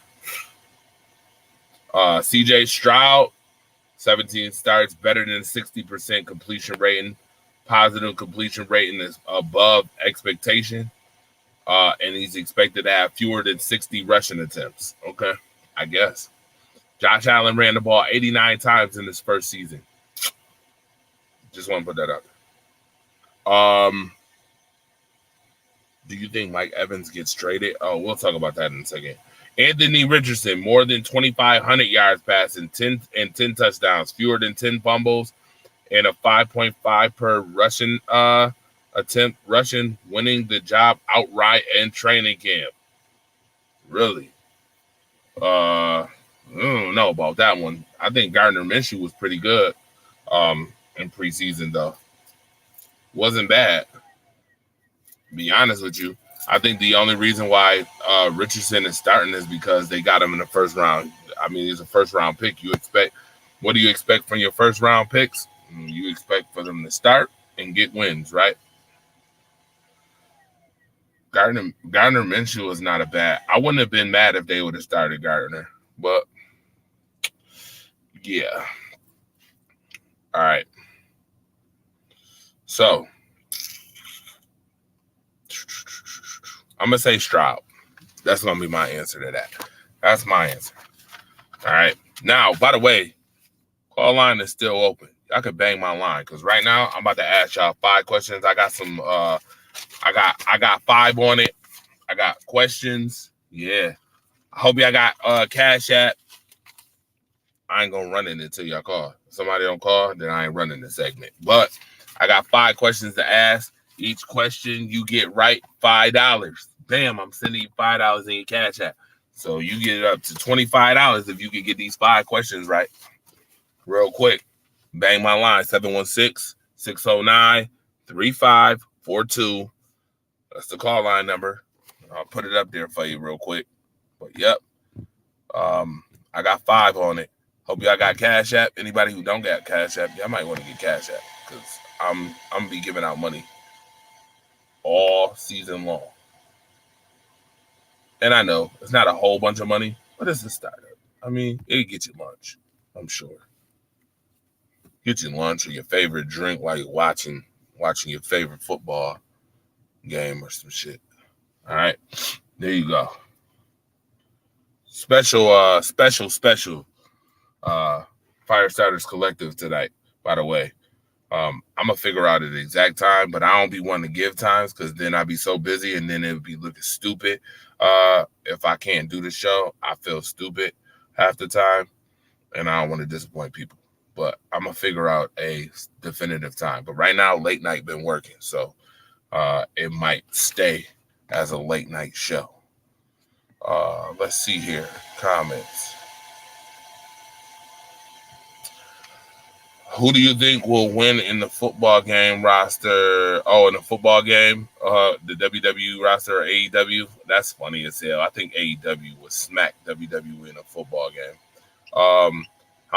Speaker 1: CJ Stroud, 17 starts, better than 60% completion rating. Positive completion rating is above expectation. And he's expected to have fewer than 60 rushing attempts. Okay, I guess. Josh Allen ran the ball 89 times in his first season. Just want to put that out there. Do you think Mike Evans gets traded? Oh, we'll talk about that in a second. Anthony Richardson, more than 2,500 yards passing, 10 touchdowns, fewer than 10 fumbles, and a 5.5 per rushing attempt rushing, winning the job outright in training camp. Really? I don't know about that one. I think Gardner Minshew was pretty good in preseason, though. Wasn't bad. To be honest with you, I think the only reason why Richardson is starting is because they got him in the first round. I mean, he's a first-round pick. What do you expect from your first-round picks? You expect for them to start and get wins, right? Gardner Minshew is not a bad. I wouldn't have been mad if they would have started Gardner, but yeah. All right. So I'm gonna say Stroud. That's gonna be my answer to that. That's my answer. All right. Now, by the way, call line is still open. Y'all can bang my line because right now I'm about to ask y'all 5 questions. I got some. I got 5 on it. I got questions. Yeah. I hope y'all got Cash App. I ain't gonna run it until y'all call. If somebody don't call, then I ain't running the segment. But I got 5 questions to ask. Each question you get right, $5. Bam, I'm sending you $5 in your Cash App. So you get it up to $25 if you can get these 5 questions right. Real quick. Bang my line, 716-609-3542. That's the call line number. I'll put it up there for you real quick. But yep. I got 5 on it. Hope y'all got Cash App. Anybody who don't got Cash App, y'all might want to get Cash App because I'm gonna be giving out money all season long. And I know it's not a whole bunch of money, but it's a startup. I mean, it'll get you lunch, I'm sure. Get you lunch or your favorite drink while you're watching your favorite football game or some shit. All right, there you go. Special FireStarters Collective tonight, by the way. I'm gonna figure out the exact time, but I don't be wanting to give times because then I'd be so busy and then it would be looking stupid. If I can't do the show, I feel stupid half the time, and I don't want to disappoint people. But I'm gonna figure out a definitive time. But right now, late night been working, so it might stay as a late night show. Let's see here. Comments. Who do you think will win in the football game roster? Oh, in the football game, the WWE roster or AEW? That's funny as hell. I think AEW would smack WWE in a football game. How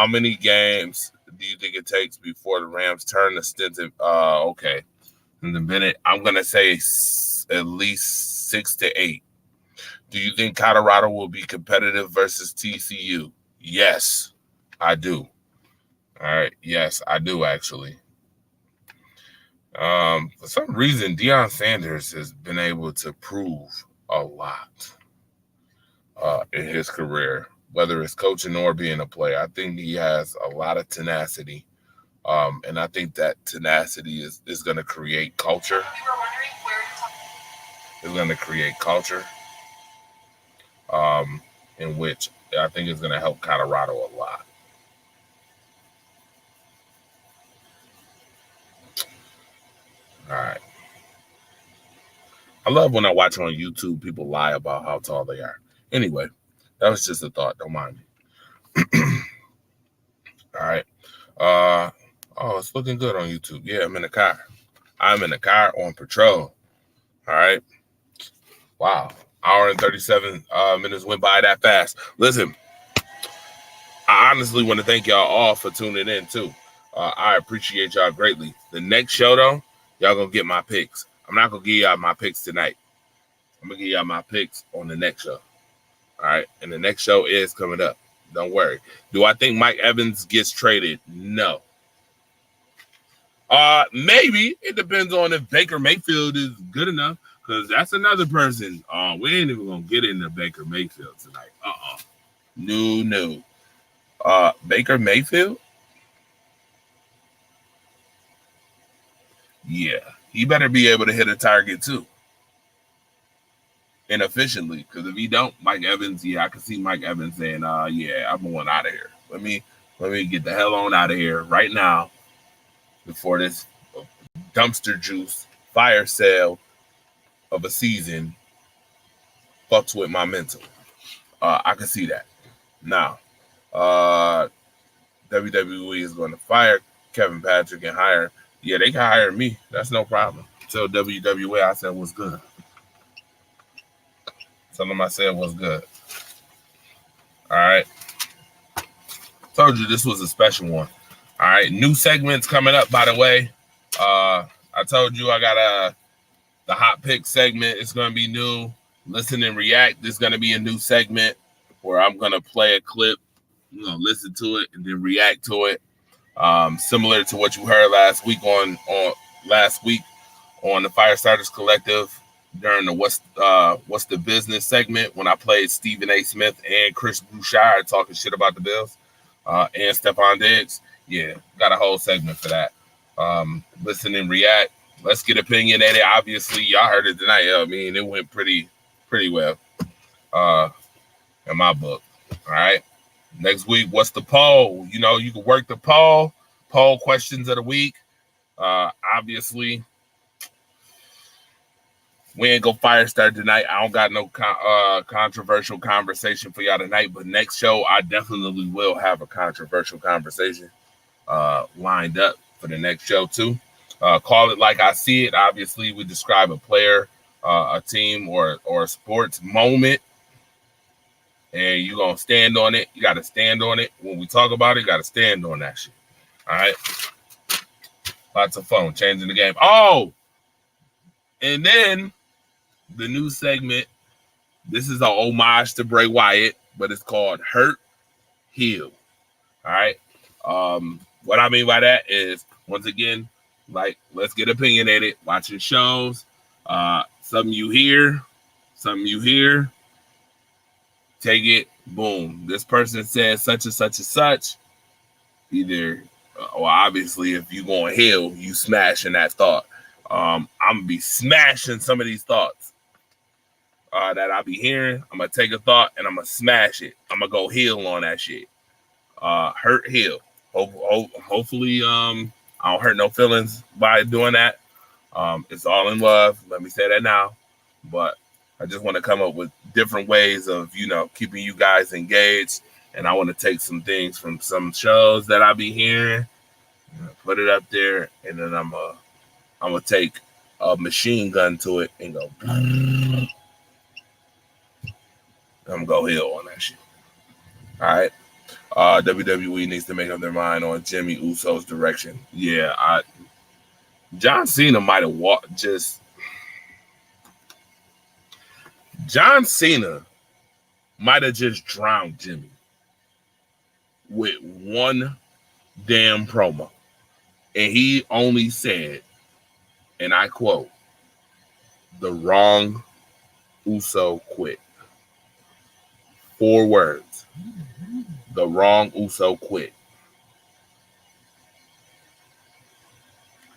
Speaker 1: many games do you think it takes before the Rams turn the Stinson? Okay. In a minute, I'm going to say at least 6 to 8. Do you think Colorado will be competitive versus TCU? Yes, I do. All right. Yes, I do, actually. For some reason, Deion Sanders has been able to prove a lot in his career, whether it's coaching or being a player. I think he has a lot of tenacity. And I think that tenacity is going to create culture. It's going to create culture in which I think is going to help Colorado a lot. All right. I love when I watch on YouTube, people lie about how tall they are. Anyway, that was just a thought. Don't mind me. All right. It's looking good on YouTube. Yeah, I'm in the car. I'm in the car on patrol. All right. Wow. Hour and 37 minutes went by that fast. Listen, I honestly want to thank y'all all for tuning in too. I appreciate y'all greatly. The next show though, y'all gonna get my picks. I'm not gonna give y'all my picks tonight. I'm gonna give y'all my picks on the next show. All right, and the next show is coming up. Don't worry. Do I think Mike Evans gets traded? No. Maybe. It depends on if Baker Mayfield is good enough, because that's another person. We ain't even gonna get into Baker Mayfield tonight. No. Baker Mayfield? Yeah. He better be able to hit a target too. And efficiently. Because if he don't, Mike Evans, I can see Mike Evans saying, I'm going out of here. Let me get the hell on out of here right now before this dumpster juice fire sale of a season fucks with my mental. I can see that. Now, WWE is going to fire Kevin Patrick and hire. Yeah, they can hire me. That's no problem. Tell WWE I said what's good. Tell them I said what's good. All right. Told you this was a special one. All right. New segments coming up, by the way. I told you I got the hot pick segment. It's going to be new. Listen and react. This is going to be a new segment where I'm going to play a clip, listen to it and then react to it. Similar to what you heard last week on the FireStarters Collective during the What's the Business segment when I played Stephen A. Smith and Chris Bouchard talking shit about the Bills and Stephon Diggs. Yeah, got a whole segment for that. Listen and react. Let's get opinionated. Obviously, y'all heard it tonight. I mean, it went pretty well in my book. All right. Next week, what's the poll? You can work the poll questions of the week. Obviously, we ain't go fire start tonight. I don't got no controversial conversation for y'all tonight, but next show, I definitely will have a controversial conversation lined up for the next show too. Call it like I see it. Obviously, we describe a player, a team, or a sports moment. And you're going to stand on it. You got to stand on it. When we talk about it, you got to stand on that shit. All right? Lots of fun. Changing the game. Oh! And then the new segment. This is an homage to Bray Wyatt, but it's called Hurt, Heal. All right? What I mean by that is, once again, let's get opinionated. Watching shows. Something you hear. Take it, boom. This person says such and such and such. Either, obviously, if you going to hell, you smashing that thought. I'm going to be smashing some of these thoughts that I be hearing. I'm going to take a thought and I'm going to smash it. I'm going to go heal on that shit. Hurt, heal. Hopefully, I don't hurt no feelings by doing that. It's all in love. Let me say that now. But I just want to come up with different ways of, keeping you guys engaged. And I want to take some things from some shows that I be hearing, put it up there, and then I'm gonna take a machine gun to it and go. I'm gonna go heal on that shit. All right. WWE needs to make up their mind on Jimmy Uso's direction. Yeah, John Cena might have John Cena might have just drowned Jimmy with one damn promo. And he only said, and I quote, "The wrong Uso quit." 4 words. The wrong Uso quit.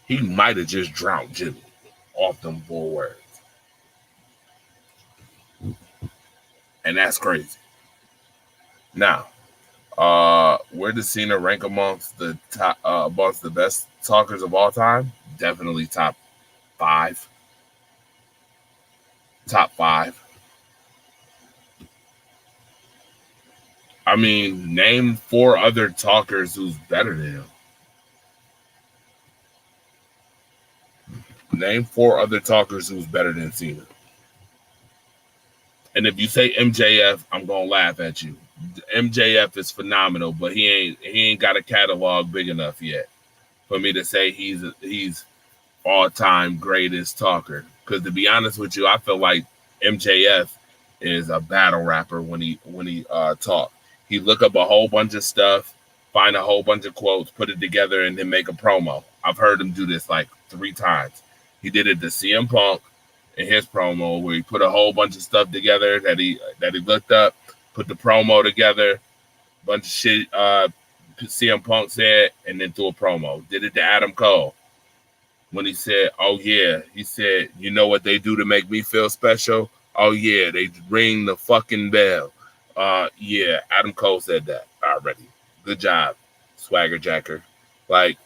Speaker 1: He might have just drowned Jimmy off them 4 words. And that's crazy. Now, where does Cena rank amongst the top, amongst the best talkers of all time? Definitely top 5. Top 5. I mean, name 4 other talkers who's better than him. Name 4 other talkers who's better than Cena. And if you say MJF, I'm gonna laugh at you. MJF is phenomenal, but he ain't got a catalog big enough yet for me to say he's all-time greatest talker. Because to be honest with you, I feel like MJF is a battle rapper when he talk. He look up a whole bunch of stuff, find a whole bunch of quotes, put it together, and then make a promo. I've heard him do this like 3 times. He did it to CM Punk in his promo where he put a whole bunch of stuff together that he looked up, put the promo together, bunch of shit CM Punk said, and then threw a promo. Did it to Adam Cole. When he said, oh, yeah, he said, you know what they do to make me feel special? Oh, yeah, they ring the fucking bell. Yeah, Adam Cole said that already. Good job, Swagger Jacker. Like,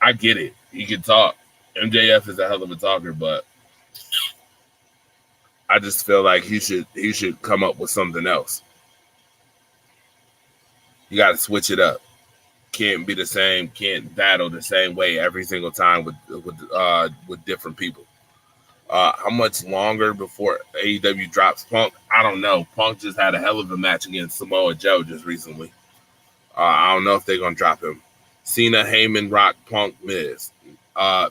Speaker 1: I get it. He can talk. MJF is a hell of a talker, but I just feel like he should come up with something else. You got to switch it up. Can't be the same. Can't battle the same way every single time with different people. How much longer before AEW drops Punk? I don't know. Punk just had a hell of a match against Samoa Joe just recently. I don't know if they're gonna drop him. Cena, Heyman, Rock, Punk, Miz.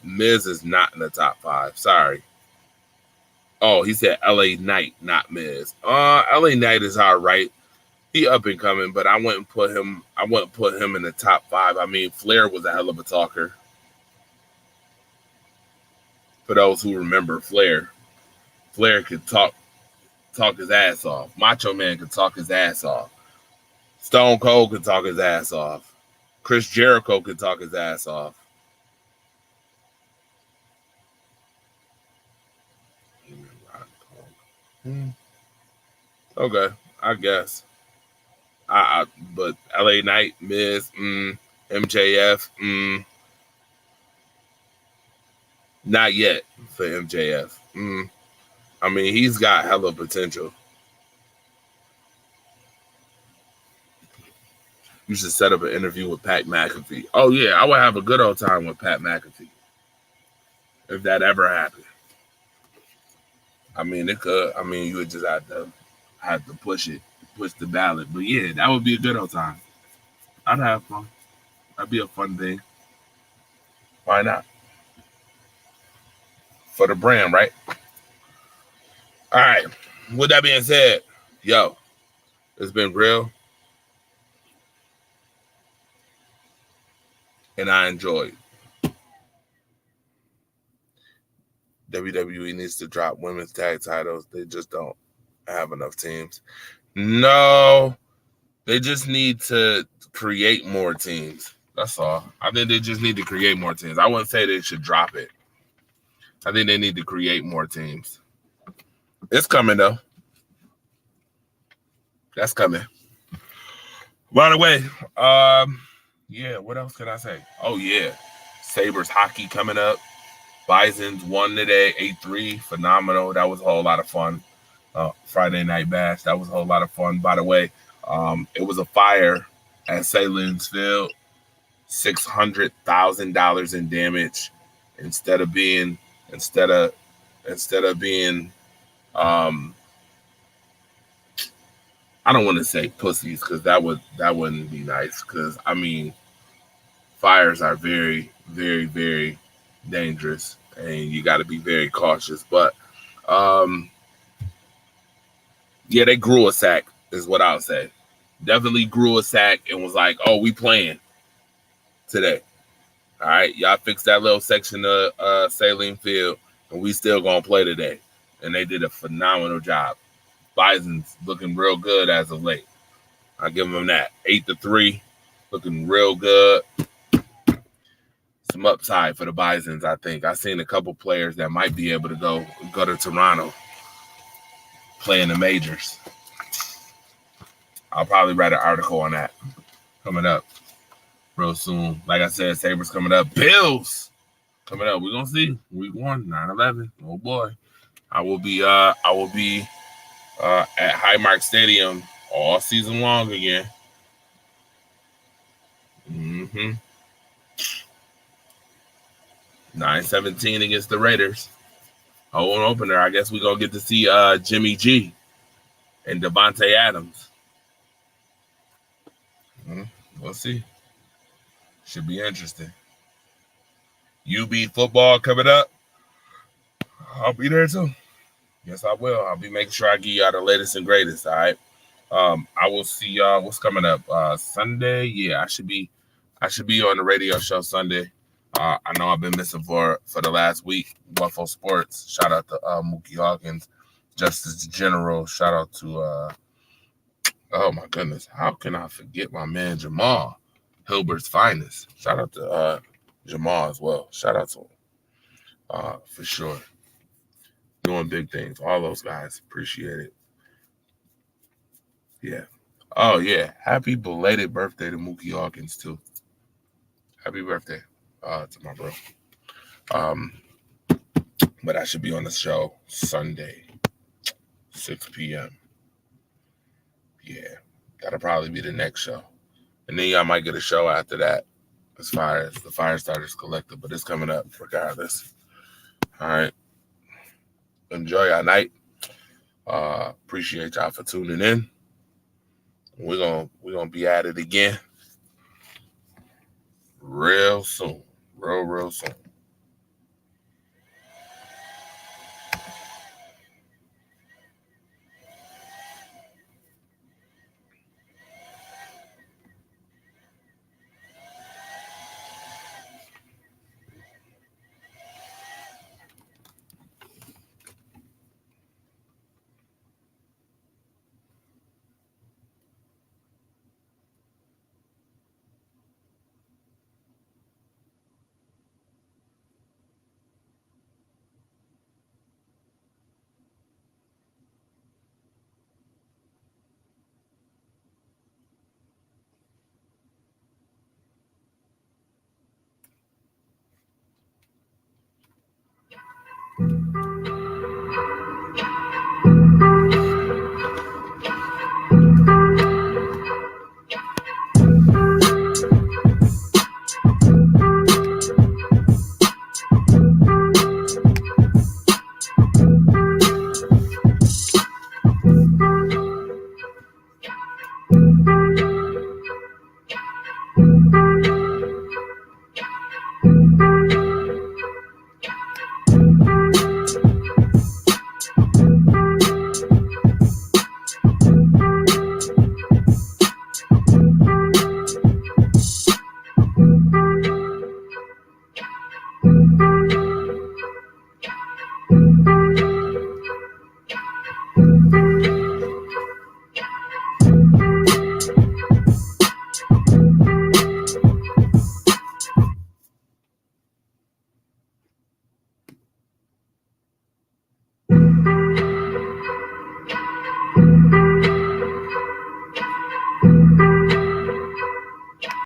Speaker 1: Miz is not in the top 5. Sorry. Oh, he said LA Knight, not Miz. LA Knight is all right. He up and coming, but I wouldn't put him in the top 5. I mean, Flair was a hell of a talker. For those who remember Flair could talk his ass off. Macho Man could talk his ass off. Stone Cold could talk his ass off. Chris Jericho could talk his ass off. Okay, I guess. But LA Knight, Miz, MJF, not yet for MJF. I mean, he's got hella potential. You should set up an interview with Pat McAfee. Oh yeah, I would have a good old time with Pat McAfee if that ever happened. I mean, it could. I mean, you would just have to push the ballot. But yeah, that would be a good old time. I'd have fun. That'd be a fun thing. Why not? For the brand, right? All right. With that being said, yo, it's been real. And I enjoyed. WWE needs to drop women's tag titles. They just don't have enough teams. No, they just need to create more teams. That's all. I think they just need to create more teams. I wouldn't say they should drop it. I think they need to create more teams. It's coming, though. That's coming. By the way, yeah, what else can I say? Oh, yeah. Sabres hockey coming up. Bisons won today, 8-3. Phenomenal. That was a whole lot of fun. Friday Night Bash. That was a whole lot of fun. By the way, it was a fire at Salin's Field. $600,000 in damage instead of being I don't want to say pussies because that wouldn't be nice, because I mean fires are very, very, very dangerous and you got to be very cautious. But yeah, they grew a sack is what I'll say. Definitely grew a sack and was like, oh, we playing today. All right, y'all fix that little section of Saline Field and we still gonna play today. And they did a phenomenal job. Bison's looking real good as of late. I give them that. 8-3, looking real good. Some upside for the Bisons, I think. I've seen a couple players that might be able to go to Toronto, play in the majors. I'll probably write an article on that coming up real soon. Like I said, Sabres coming up. Bills coming up. We're gonna see. Week 1, 9/11. Oh boy. I will be at Highmark Stadium all season long again. 9-17 against the Raiders. Home opener. I guess we're gonna get to see Jimmy G and Devontae Adams. We'll see. Should be interesting. UB football coming up. I'll be there too. Yes, I will. I'll be making sure I give y'all the latest and greatest. All right. I will see y'all. What's coming up? Sunday. Yeah, I should be on the radio show Sunday. I know I've been missing for the last week. Buffalo Sports. Shout out to Mookie Hawkins, Justice General. Shout out to oh my goodness, how can I forget my man Jamal, Hilbert's finest. Shout out to Jamal as well. Shout out to him for sure. Doing big things. All those guys. Appreciate it. Yeah. Oh, yeah. Happy belated birthday to Mookie Hawkins, too. Happy birthday to my bro. But I should be on the show Sunday, 6 p.m. Yeah. That'll probably be the next show. And then y'all might get a show after that as far as the FireStarters Collective. But it's coming up regardless. All right. Enjoy your night. Appreciate y'all for tuning in. We're gonna be at it again real soon. Real soon.